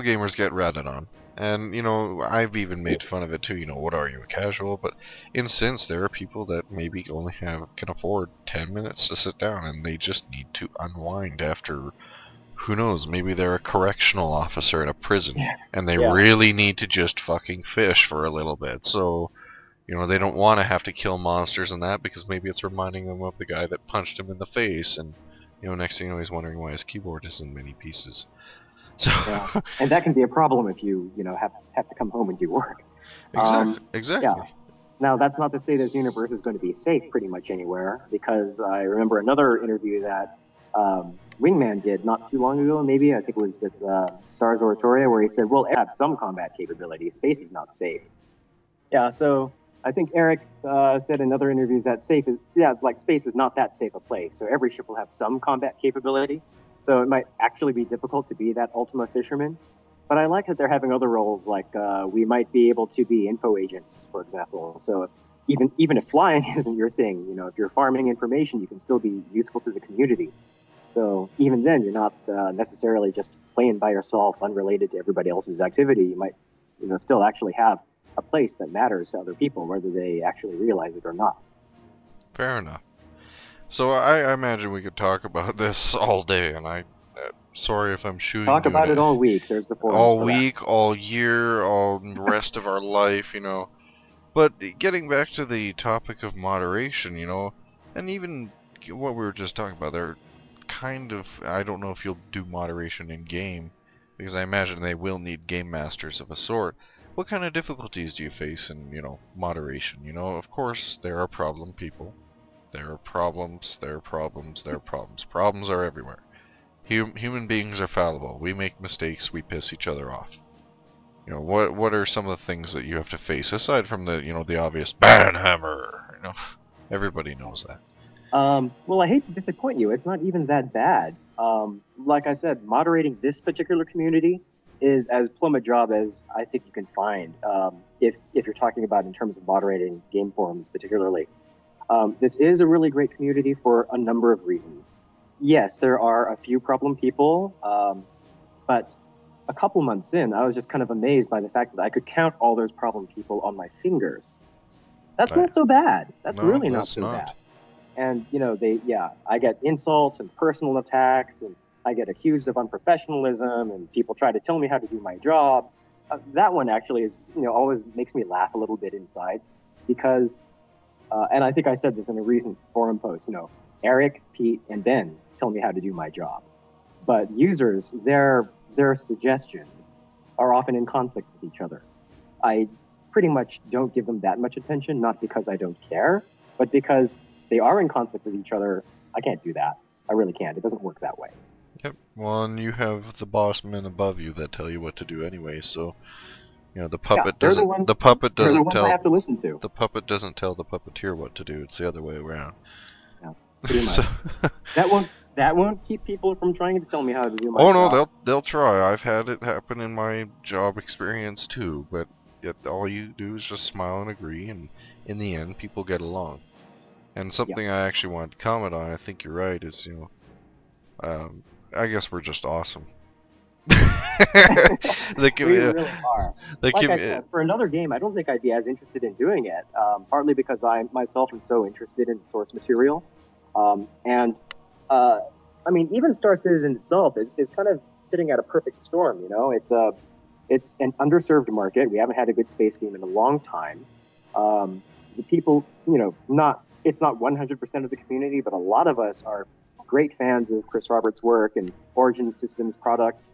Speaker 1: gamers get ratted on. And, I've even made fun of it too, what are you, a casual? But in a sense, there are people that maybe only can afford 10 minutes to sit down, and they just need to unwind after, who knows, maybe they're a correctional officer in a prison, and they really need to just fucking fish for a little bit. So, they don't want to have to kill monsters and that, because maybe it's reminding them of the guy that punched him in the face, and, next thing you know, he's wondering why his keyboard is in many pieces. So
Speaker 3: and that can be a problem if you have to come home and do work.
Speaker 1: Exactly.
Speaker 3: Yeah. Now, that's not to say this universe is going to be safe pretty much anywhere, because I remember another interview that Wingman did not too long ago, maybe, I think it was with Stars Oratoria, where he said, well, it has some combat capability. Space is not safe. Yeah, so I think Eric's said in other interviews that space is not that safe a place, so every ship will have some combat capability. So it might actually be difficult to be that Ultima Fisherman. But I like that they're having other roles, like we might be able to be info agents, for example. So even if flying isn't your thing, if you're farming information, you can still be useful to the community. So even then, you're not necessarily just playing by yourself, unrelated to everybody else's activity. You might still actually have a place that matters to other people, whether they actually realize it or not.
Speaker 1: Fair enough. So I imagine we could talk about this all day, and sorry if I'm shooting.
Speaker 3: Talk about it all week. There's the forums
Speaker 1: all
Speaker 3: for
Speaker 1: week,
Speaker 3: that.
Speaker 1: all year, all the rest of our life, But getting back to the topic of moderation, and even what we were just talking about, they're kind of, I don't know if you'll do moderation in game, because I imagine they will need game masters of a sort. What kind of difficulties do you face in, moderation? Of course, there are problem people. There are problems, there are problems, there are problems. Problems are everywhere. Human beings are fallible. We make mistakes, we piss each other off. What are some of the things that you have to face, aside from the, the obvious banhammer? Everybody knows that.
Speaker 3: Well, I hate to disappoint you. It's not even that bad. Like I said, moderating this particular community is as plum a job as I think you can find, if you're talking about in terms of moderating game forums particularly. This is a really great community for a number of reasons. Yes, there are a few problem people, but a couple months in, I was just kind of amazed by the fact that I could count all those problem people on my fingers. That's not so bad. That's really not so bad. And, you know, I get insults and personal attacks, and I get accused of unprofessionalism, and people try to tell me how to do my job. That one actually is, you know, always makes me laugh a little bit inside, because, and I think I said this in a recent forum post, you know, Eric, Pete, and Ben tell me how to do my job. But users, their suggestions are often in conflict with each other. I pretty much don't give them that much attention, not because I don't care, but because they are in conflict with each other. I can't do that. I really can't. It doesn't work that way.
Speaker 1: Yep. Well, and you have the boss men above you that tell you what to do anyway. So, you know, the puppet doesn't. The puppet doesn't
Speaker 3: they're the ones
Speaker 1: tell.
Speaker 3: I have to listen to.
Speaker 1: The puppet doesn't tell the puppeteer what to do. It's the other way around.
Speaker 3: Yeah, pretty much.
Speaker 1: So,
Speaker 3: that won't keep people from trying to tell me how to do my
Speaker 1: oh
Speaker 3: job.
Speaker 1: no, they'll try. I've had it happen in my job experience too. But yet all you do is just smile and agree, and in the end, people get along. And something I actually wanted to comment on, I think you're right, is, you know, I guess we're just awesome.
Speaker 3: We really are. Like I said, for another game, I don't think I'd be as interested in doing it, partly because I myself am so interested in source material. I mean, even Star Citizen itself is kind of sitting at a perfect storm, you know? It's an underserved market. We haven't had a good space game in a long time. The people, you know, it's not 100% of the community, but a lot of us are great fans of Chris Roberts' work and Origin Systems products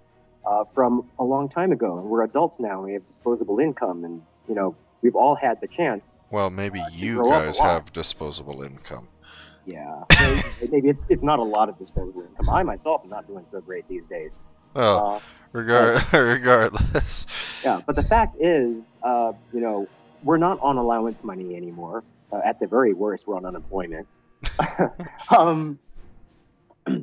Speaker 3: from a long time ago. And we're adults now, and we have disposable income, and, you know, we've all had the chance.
Speaker 1: Well, maybe you guys have disposable income.
Speaker 3: Yeah, maybe it's not a lot of disposable income. I myself am not doing so great these days.
Speaker 1: Well, regardless.
Speaker 3: Yeah, but the fact is, you know, we're not on allowance money anymore. At the very worst, we're on unemployment.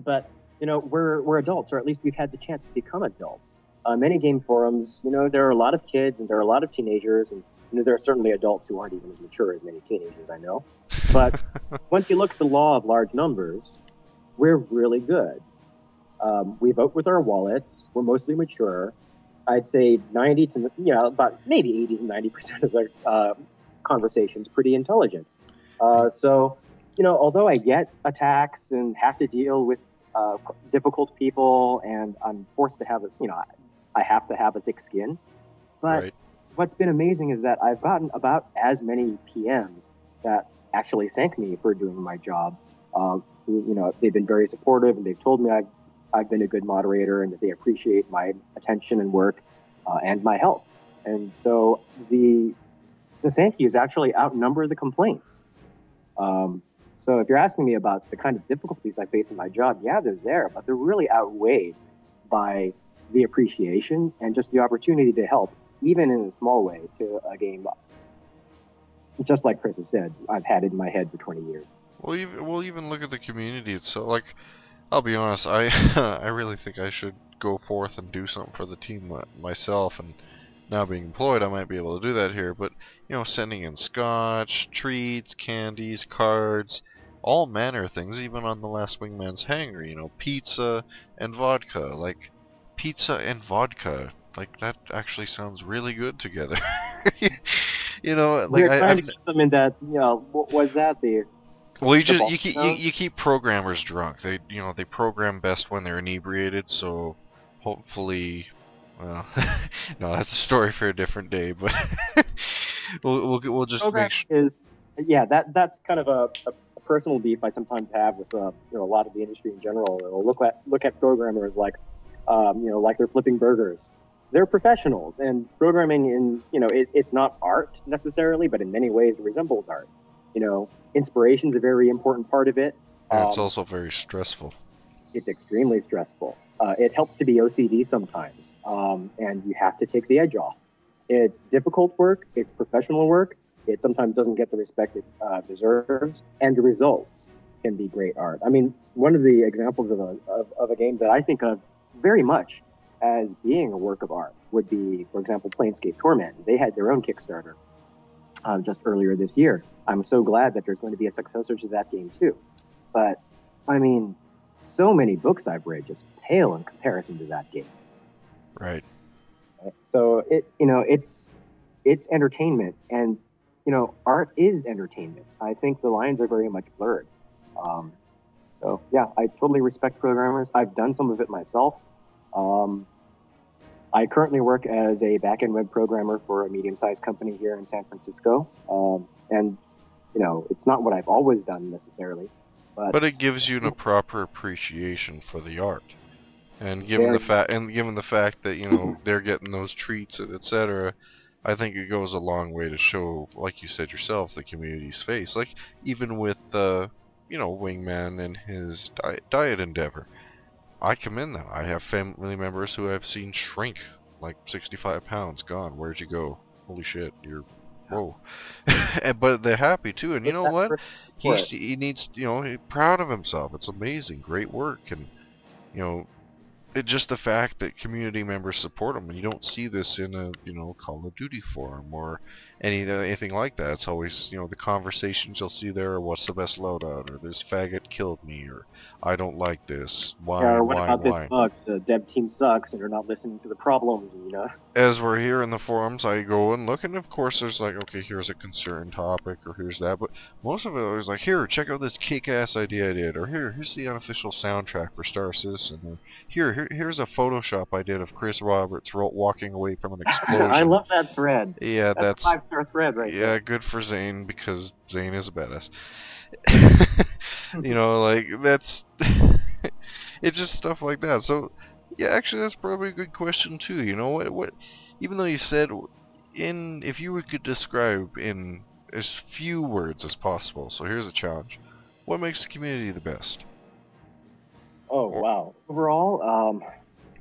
Speaker 3: But, you know, we're adults, or at least we've had the chance to become adults. Many game forums, you know, there are a lot of kids and there are a lot of teenagers, and, you know, there are certainly adults who aren't even as mature as many teenagers, I know. But once you look at the law of large numbers, we're really good. We vote with our wallets. We're mostly mature. I'd say 90 to, you know, about maybe 80 to 90% of the conversation's pretty intelligent. So, you know, although I get attacks and have to deal with difficult people, and I'm forced to have I have to have a thick skin. But what's been amazing is that I've gotten about as many PMs that actually thank me for doing my job. You know, they've been very supportive, and they've told me I've been a good moderator, and that they appreciate my attention and work and my help. And so the thank yous actually outnumber the complaints. So if you're asking me about the kind of difficulties I face in my job, yeah, they're there, but they're really outweighed by the appreciation and just the opportunity to help, even in a small way, to a game. Just like Chris has said, I've had it in my head for 20 years.
Speaker 1: Well, even look at the community itself. Like, I'll be honest, I really think I should go forth and do something for the team myself, and now being employed, I might be able to do that here, but, you know, sending in scotch, treats, candies, cards, all manner of things, even on the last Wingman's hangar, you know, pizza and vodka. Like, pizza and vodka, like, that actually sounds really good together. You know, like,
Speaker 3: we're trying to keep them in that, you know, what was that,
Speaker 1: well, you keep programmers drunk. They, you know, they program best when they're inebriated, so hopefully, well, no, that's a story for a different day, but we'll just make sure.
Speaker 3: Yeah, that's kind of a personal beef I sometimes have with you know, a lot of the industry in general. They'll look at programmers like you know, like they're flipping burgers. They're professionals, and programming, you know, it's not art necessarily, but in many ways it resembles art. You know, inspiration's a very important part of it.
Speaker 1: And it's also very stressful.
Speaker 3: It's extremely stressful. It helps to be OCD sometimes, and you have to take the edge off. It's difficult work. It's professional work. It sometimes doesn't get the respect it deserves, and the results can be great art. I mean, one of the examples of a game that I think of very much as being a work of art would be, for example, Planescape Torment. They had their own Kickstarter just earlier this year. I'm so glad that there's going to be a successor to that game too. But, I mean, so many books I've read just pale in comparison to that game.
Speaker 1: Right.
Speaker 3: So, you know, it's entertainment, and, you know, art is entertainment. I think the lines are very much blurred. So yeah, I totally respect programmers. I've done some of it myself. I currently work as a back-end web programmer for a medium-sized company here in San Francisco. And, you know, it's not what I've always done necessarily.
Speaker 1: But it gives you a proper appreciation for the art. And given the fact that, you know, they're getting those treats and etc., I think it goes a long way to show, like you said yourself, the community's face. Like, even with, you know, Wingman and his diet endeavor. I commend them. I have family members who I've seen shrink, like 65 pounds, gone. Where'd you go? Holy shit, you're... Whoa. But they're happy too, and you know what? He needs, you know, he's proud of himself. It's amazing, great work, and, you know, it's just the fact that community members support him, and you don't see this in a, you know, Call of Duty forum or anything like that. It's always, you know, the conversations you'll see there are, what's the best loadout, or this faggot killed me, or I don't like this, why,
Speaker 3: or what about this bug? The dev team sucks and they're not listening to the problems, you know?
Speaker 1: As we're here in the forums, I go and look, and of course there's like, okay, here's a concern topic, or here's that, but most of it is like, here, check out this kick-ass idea I did, or here's the unofficial soundtrack for Star Citizen, or here's a Photoshop I did of Chris Roberts walking away from an explosion.
Speaker 3: I love that thread.
Speaker 1: Yeah, that's
Speaker 3: a 5-star thread right there.
Speaker 1: Yeah, good for Zane, because Zane is a badass. You know, like, that's... it's just stuff like that. So, yeah, actually, that's probably a good question, too. You know, what even though you said, if you could describe in as few words as possible, so here's a challenge. What makes the community the best?
Speaker 3: Oh, wow. Overall,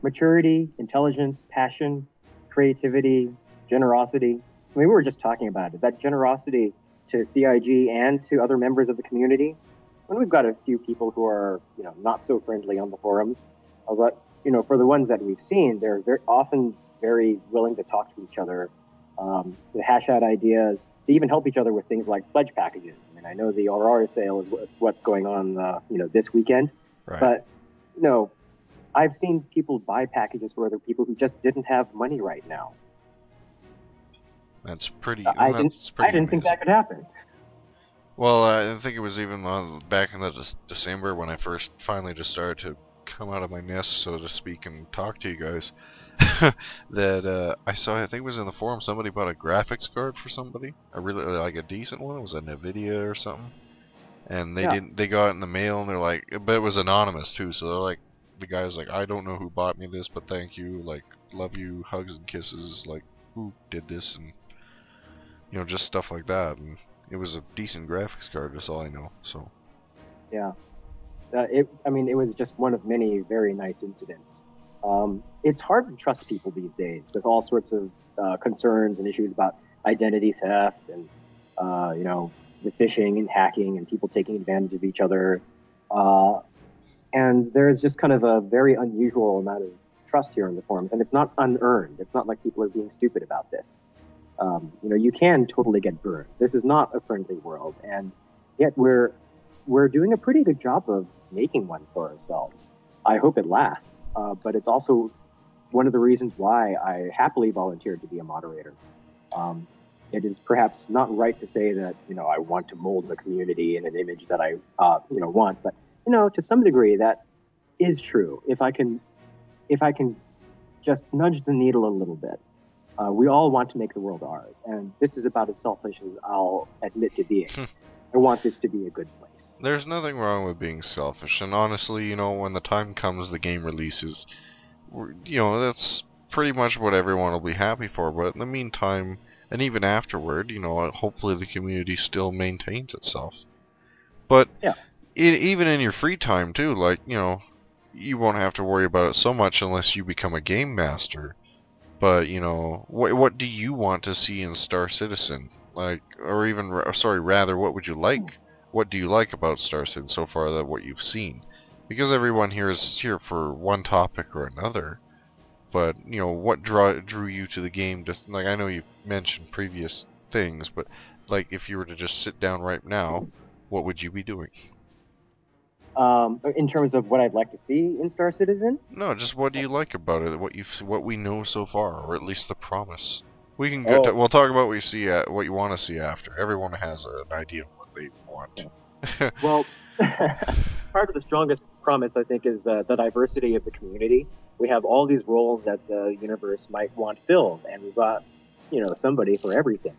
Speaker 3: maturity, intelligence, passion, creativity, generosity. I mean, we were just talking about it. That generosity to CIG and to other members of the community. And we've got a few people who are, you know, not so friendly on the forums. But, you know, for the ones that we've seen, they're often very willing to talk to each other, to hash out ideas, to even help each other with things like pledge packages. I mean, I know the Aurora sale is what's going on, you know, this weekend.
Speaker 1: Right.
Speaker 3: But, you know, I've seen people buy packages for other people who just didn't have money right now.
Speaker 1: That's pretty.
Speaker 3: I didn't think that could happen.
Speaker 1: Well, I think it was even back in the December when I first finally just started to come out of my nest, so to speak, and talk to you guys. That I saw, I think it was in the forum, somebody bought a graphics card for somebody, a really like a decent one. It was a NVIDIA or something, and they got it in the mail, and they're like, but it was anonymous too, so they're like, the guy's like, I don't know who bought me this, but thank you, like, love you, hugs and kisses, like, who did this, and, you know, just stuff like that. And it was a decent graphics card, that's all I know. So
Speaker 3: yeah, I mean, it was just one of many very nice incidents. It's hard to trust people these days with all sorts of concerns and issues about identity theft and you know, the phishing and hacking and people taking advantage of each other. And there's just kind of a very unusual amount of trust here in the forums, and it's not unearned. It's not like people are being stupid about this. You know, you can totally get burned. This is not a friendly world, and yet we're doing a pretty good job of making one for ourselves. I hope it lasts, but it's also one of the reasons why I happily volunteered to be a moderator. It is perhaps not right to say that, you know, I want to mold the community in an image that I you know, want, but, you know, to some degree that is true. If I can just nudge the needle a little bit. We all want to make the world ours, and this is about as selfish as I'll admit to being. I want this to be a good place.
Speaker 1: There's nothing wrong with being selfish, and honestly, you know, when the time comes, the game releases, you know, that's pretty much what everyone will be happy for. But in the meantime, and even afterward, you know, hopefully the community still maintains itself. But
Speaker 3: yeah,
Speaker 1: even in your free time too, like, you know, you won't have to worry about it so much unless you become a game master. But, you know, what do you want to see in Star Citizen? Like, or even, sorry, rather, what would you like? What do you like about Star Citizen so far, that what you've seen? Because everyone here is here for one topic or another. But, you know, what drew you to the game? Just, like, I know you mentioned previous things, but, like, if you were to just sit down right now, what would you be doing?
Speaker 3: In terms of what I'd like to see in Star Citizen?
Speaker 1: No, just what do you like about it? What we know so far, or at least the promise. We can get to, we'll talk about what you want to see after. Everyone has an idea of what they want.
Speaker 3: Well, Part of the strongest promise, I think, is the diversity of the community. We have all these roles that the universe might want filled, and we've got, somebody for everything.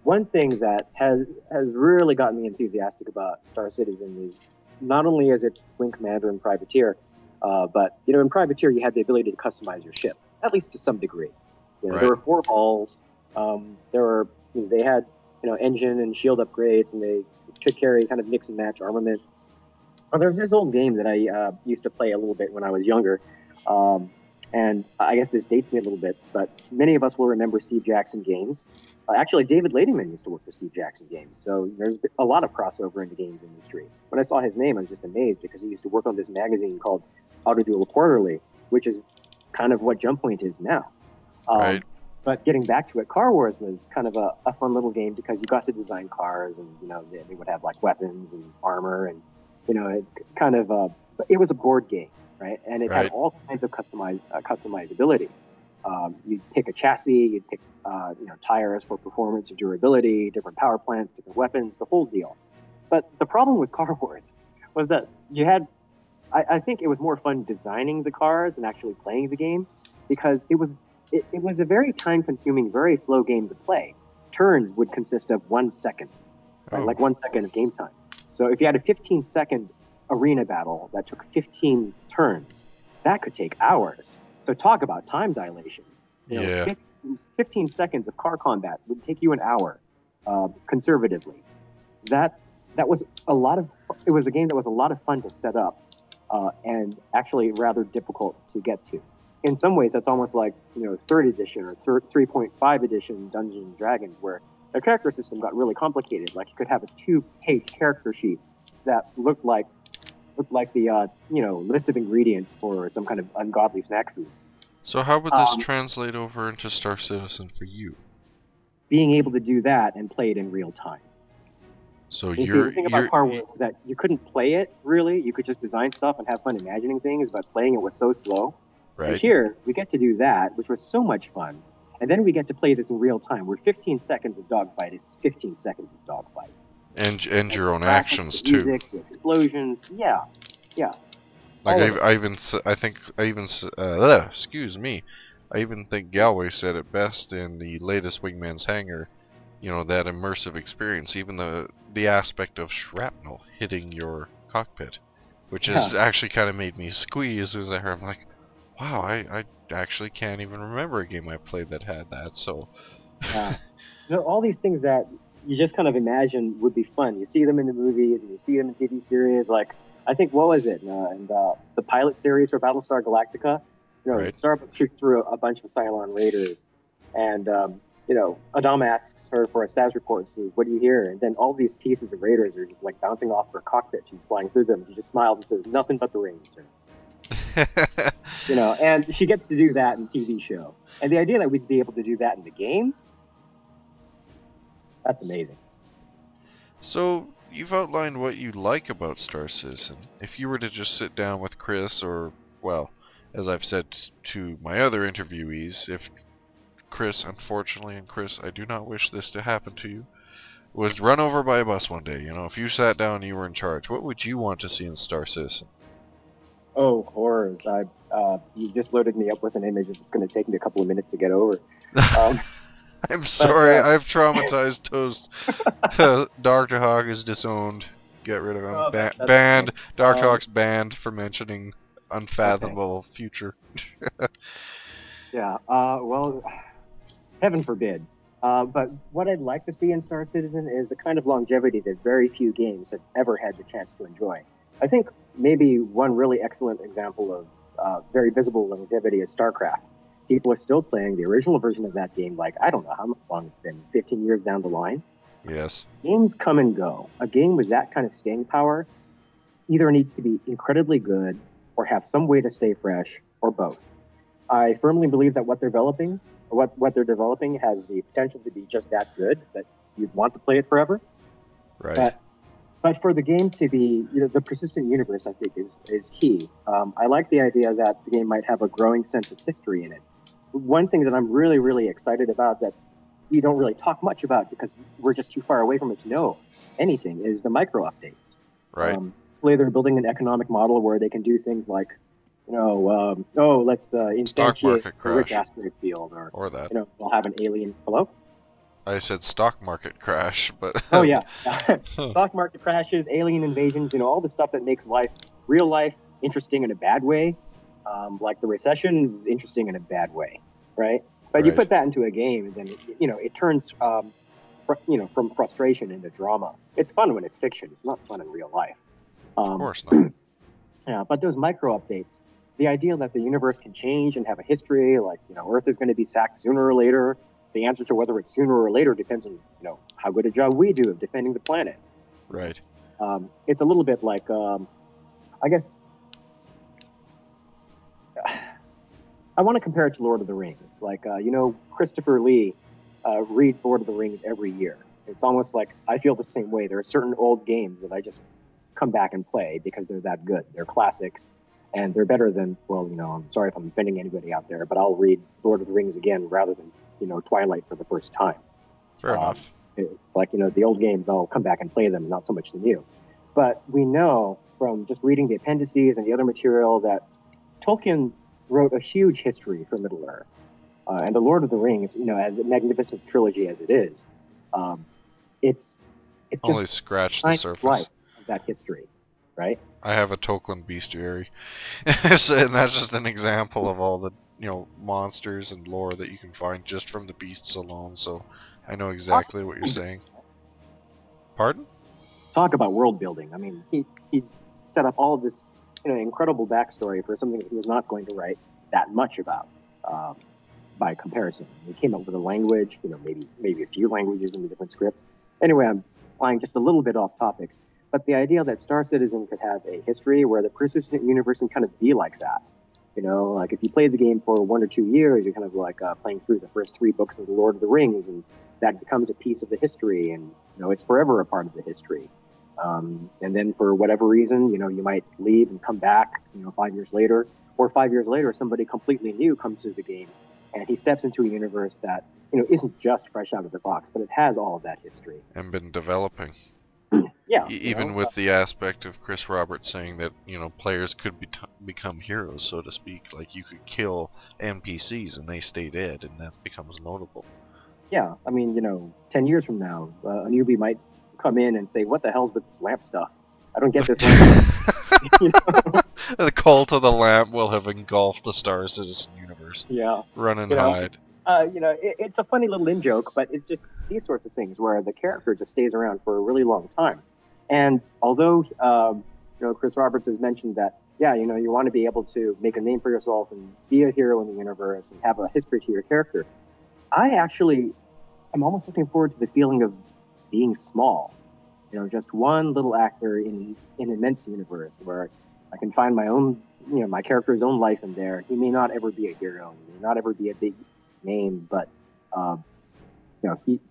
Speaker 3: One thing that has really gotten me enthusiastic about Star Citizen is not only is it Wing Commander and Privateer, but in Privateer you had the ability to customize your ship, at least to some degree.
Speaker 1: Right.
Speaker 3: There were 4 hulls. They had engine and shield upgrades, and they could carry kind of mix and match armament. There's this old game that I used to play a little bit when I was younger, and I guess this dates me a little bit, but many of us will remember Steve Jackson Games. Actually, David Ladyman used to work for Steve Jackson Games, so there's a lot of crossover in the games industry. When I saw his name, I was just amazed because he used to work on this magazine called Auto Duel Quarterly, which is kind of what Jump Point is now.
Speaker 1: Right.
Speaker 3: But getting back to it, Car Wars was kind of a fun little game because you got to design cars, and they would have like weapons and armor, and it's kind of it was a board game, right? And it had all kinds of customizability. You'd pick a chassis, you'd pick tires for performance and durability, different power plants, different weapons, the whole deal. But the problem with Car Wars was that you had, I think it was more fun designing the cars and actually playing the game, because it was a very time-consuming, very slow game to play. Turns would consist of 1 second, right? Like 1 second of game time. So if you had a 15-second arena battle that took 15 turns, that could take hours. So talk about time dilation. 15 seconds of car combat would take you an hour, conservatively. That was it was a game that was a lot of fun to set up, and actually rather difficult to get to. In some ways, that's almost like 3rd edition or 3.5 edition Dungeons and Dragons, where their character system got really complicated. Like you could have a 2-page character sheet that looked like the list of ingredients for some kind of ungodly snack food.
Speaker 1: So how would this translate over into Star Citizen for you?
Speaker 3: Being able to do that and play it in real time.
Speaker 1: So
Speaker 3: see, the thing about Car Wars is that you couldn't play it really. You could just design stuff and have fun imagining things, but playing it was so slow.
Speaker 1: Right.
Speaker 3: And here, we get to do that, which was so much fun. And then we get to play this in real time, where 15 seconds of dogfight is 15 seconds of dogfight.
Speaker 1: And your own actions,
Speaker 3: the music, too. The explosions, yeah.
Speaker 1: Like I even think Galway said it best in the latest Wingman's Hangar, that immersive experience, even the aspect of shrapnel hitting your cockpit, which has actually kind of made me squeeze as soon as I heard. I'm like, wow, I actually can't even remember a game I played that had that. So,
Speaker 3: all these things that you just kind of imagine would be fun. You see them in the movies and you see them in TV series. Like, I think, what was it? And the pilot series for Battlestar Galactica. Starbuck shoots through a bunch of Cylon raiders, and Adama asks her for a status report and says, "What do you hear?" And then all these pieces of raiders are just like bouncing off her cockpit. She's flying through them. She just smiles and says, "Nothing but the rain, sir." And she gets to do that in TV show. And the idea that we'd be able to do that in the game, that's amazing.
Speaker 1: So, you've outlined what you like about Star Citizen. If you were to just sit down with Chris, or, well, as I've said to my other interviewees, if Chris, unfortunately, and Chris, I do not wish this to happen to you, was run over by a bus one day, if you sat down and you were in charge, what would you want to see in Star Citizen?
Speaker 3: Oh, horrors. You just loaded me up with an image that's going to take me a couple of minutes to get over.
Speaker 1: I'm sorry, I've traumatized Toast. Dr. Hawk is disowned. Get rid of him. Banned. Dr. Hawk's banned for mentioning unfathomable future.
Speaker 3: Well, heaven forbid. But what I'd like to see in Star Citizen is a kind of longevity that very few games have ever had the chance to enjoy. I think maybe one really excellent example of very visible longevity is StarCraft. People are still playing the original version of that game, like, I don't know how long it's been, 15 years down the line.
Speaker 1: Yes.
Speaker 3: Games come and go. A game with that kind of staying power either needs to be incredibly good or have some way to stay fresh, or both. I firmly believe that what they're developing has the potential to be just that good, that you'd want to play it forever.
Speaker 1: Right.
Speaker 3: But for the game to be, the persistent universe, I think, is key. I like the idea that the game might have a growing sense of history in it. One thing that I'm really, really excited about that we don't really talk much about because we're just too far away from it to know anything is the micro updates.
Speaker 1: Right.
Speaker 3: Hopefully they're building an economic model where they can do things like, let's instantiate
Speaker 1: market
Speaker 3: a rich
Speaker 1: crash.
Speaker 3: asteroid field,
Speaker 1: Or that.
Speaker 3: we'll have an alien. Hello?
Speaker 1: I said stock market crash, but...
Speaker 3: Oh, yeah. Stock market crashes, alien invasions, all the stuff that makes real life, interesting in a bad way. Like the recession is interesting in a bad way, right? But you put that into a game, and then, it turns, from frustration into drama. It's fun when it's fiction. It's not fun in real life.
Speaker 1: Of course not.
Speaker 3: Yeah, but those micro updates, the idea that the universe can change and have a history, like, Earth is going to be sacked sooner or later. The answer to whether it's sooner or later depends on, how good a job we do of defending the planet.
Speaker 1: Right.
Speaker 3: It's a little bit like, I guess, I want to compare it to Lord of the Rings. Like, Christopher Lee reads Lord of the Rings every year. It's almost like I feel the same way. There are certain old games that I just come back and play because they're that good. They're classics, and they're better than, I'm sorry if I'm offending anybody out there, but I'll read Lord of the Rings again rather than, Twilight for the first time.
Speaker 1: Fair enough.
Speaker 3: It's like, the old games, I'll come back and play them, not so much the new. But we know from just reading the appendices and the other material that Tolkien wrote a huge history for Middle-earth. And the Lord of the Rings, as a magnificent trilogy as it is, it's just
Speaker 1: only scratched the surface.
Speaker 3: Slice of that history, right?
Speaker 1: I have a Tolkien bestiary. And that's just an example of all the, monsters and lore that you can find just from the beasts alone, so I know exactly what you're saying. Pardon?
Speaker 3: Talk about world building. I mean, he set up all of this, incredible backstory for something that he was not going to write that much about, by comparison. He came up with a language, maybe a few languages in the different scripts. Anyway, I'm flying just a little bit off topic, but the idea that Star Citizen could have a history where the persistent universe can kind of be like that. Like if you played the game for 1 or 2 years, you're kind of like playing through the first 3 books of The Lord of the Rings, and that becomes a piece of the history, and it's forever a part of the history. And then for whatever reason, you might leave and come back, 5 years later, or 5 years later, somebody completely new comes to the game, and he steps into a universe that, isn't just fresh out of the box, but it has all of that history.
Speaker 1: And been developing.
Speaker 3: Yeah.
Speaker 1: Even with the aspect of Chris Roberts saying that, players could become heroes, so to speak. Like, you could kill NPCs and they stay dead, and that becomes notable.
Speaker 3: Yeah, I mean, 10 years from now, a newbie might come in and say, what the hell's with this lamp stuff? I don't get this lamp.
Speaker 1: The cult of the lamp will have engulfed the Star Citizen universe.
Speaker 3: Yeah.
Speaker 1: Run and hide.
Speaker 3: It's a funny little in-joke, but it's just these sorts of things where the character just stays around for a really long time. And although, Chris Roberts has mentioned that, you want to be able to make a name for yourself and be a hero in the universe and have a history to your character, I'm almost looking forward to the feeling of being small. Just one little actor in an immense universe where I can find my own, my character's own life in there. He may not ever be a hero. He may not ever be a big name, but,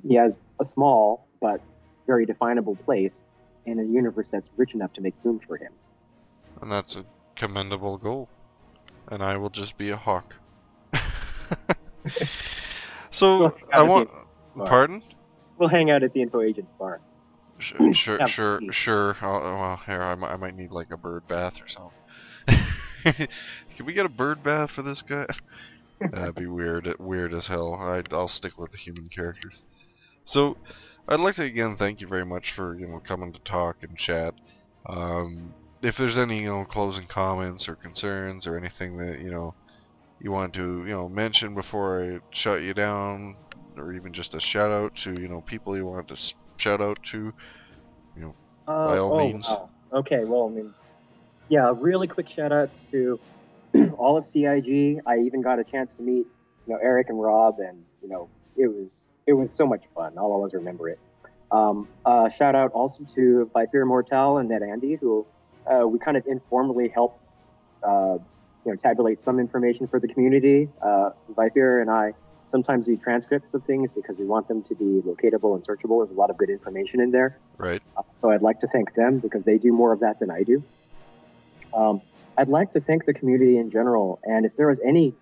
Speaker 3: he has a small but very definable place in a universe that's rich enough to make room for him.
Speaker 1: And that's a commendable goal. And I will just be a hawk. So, I want... Pardon?
Speaker 3: We'll hang out at the Info Agents bar.
Speaker 1: Sure. Well, here, I might need like a bird bath or something. Can we get a bird bath for this guy? That'd be weird as hell. I'll stick with the human characters. So, I'd like to again thank you very much for coming to talk and chat. If there's any closing comments or concerns or anything that you want to mention before I shut you down, or even just a shout out to people you want to shout out to, by all means.
Speaker 3: Wow. Okay, well, I mean, yeah, really quick shout outs to all of CIG. I even got a chance to meet Eric and Rob, and it was so much fun. I'll always remember it. Shout out also to Viper Mortal and Ned Andy, who we kind of informally helped tabulate some information for the community. Viper and I sometimes do transcripts of things because we want them to be locatable and searchable. There's a lot of good information in there.
Speaker 1: Right.
Speaker 3: So I'd like to thank them because they do more of that than I do. I'd like to thank the community in general, and if there was any,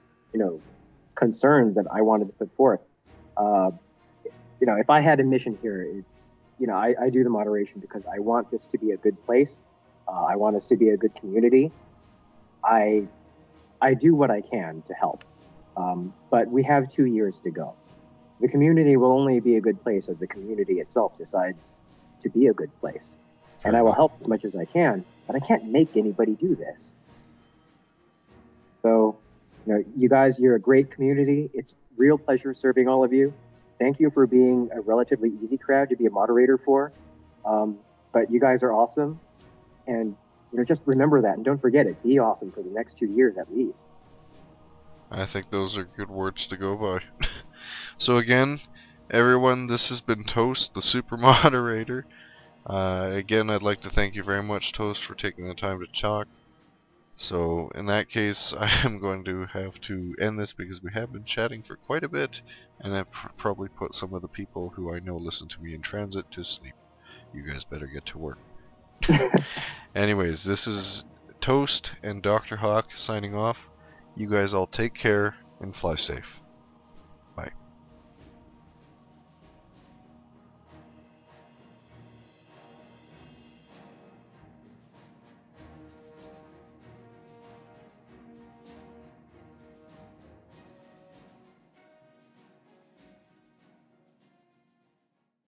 Speaker 3: concern that I wanted to put forth, if I had a mission here, it's, I do the moderation because I want this to be a good place, I want us to be a good community. I do what I can to help, but we have 2 years to go. The community will only be a good place if the community itself decides to be a good place. And I will help as much as I can, but I can't make anybody do this. So, you guys, you're a great community. It's a real pleasure serving all of you. Thank you for being a relatively easy crowd to be a moderator for. But you guys are awesome. And, just remember that and don't forget it. Be awesome for the next 2 years at least.
Speaker 1: I think those are good words to go by. So again, everyone, this has been Toast, the Super Moderator. Again, I'd like to thank you very much, Toast, for taking the time to talk. So in that case, I am going to have to end this because we have been chatting for quite a bit, and I've probably put some of the people who I know listen to me in transit to sleep. You guys better get to work. Anyways, this is Toast and Dr. Hawk signing off. You guys all take care and fly safe.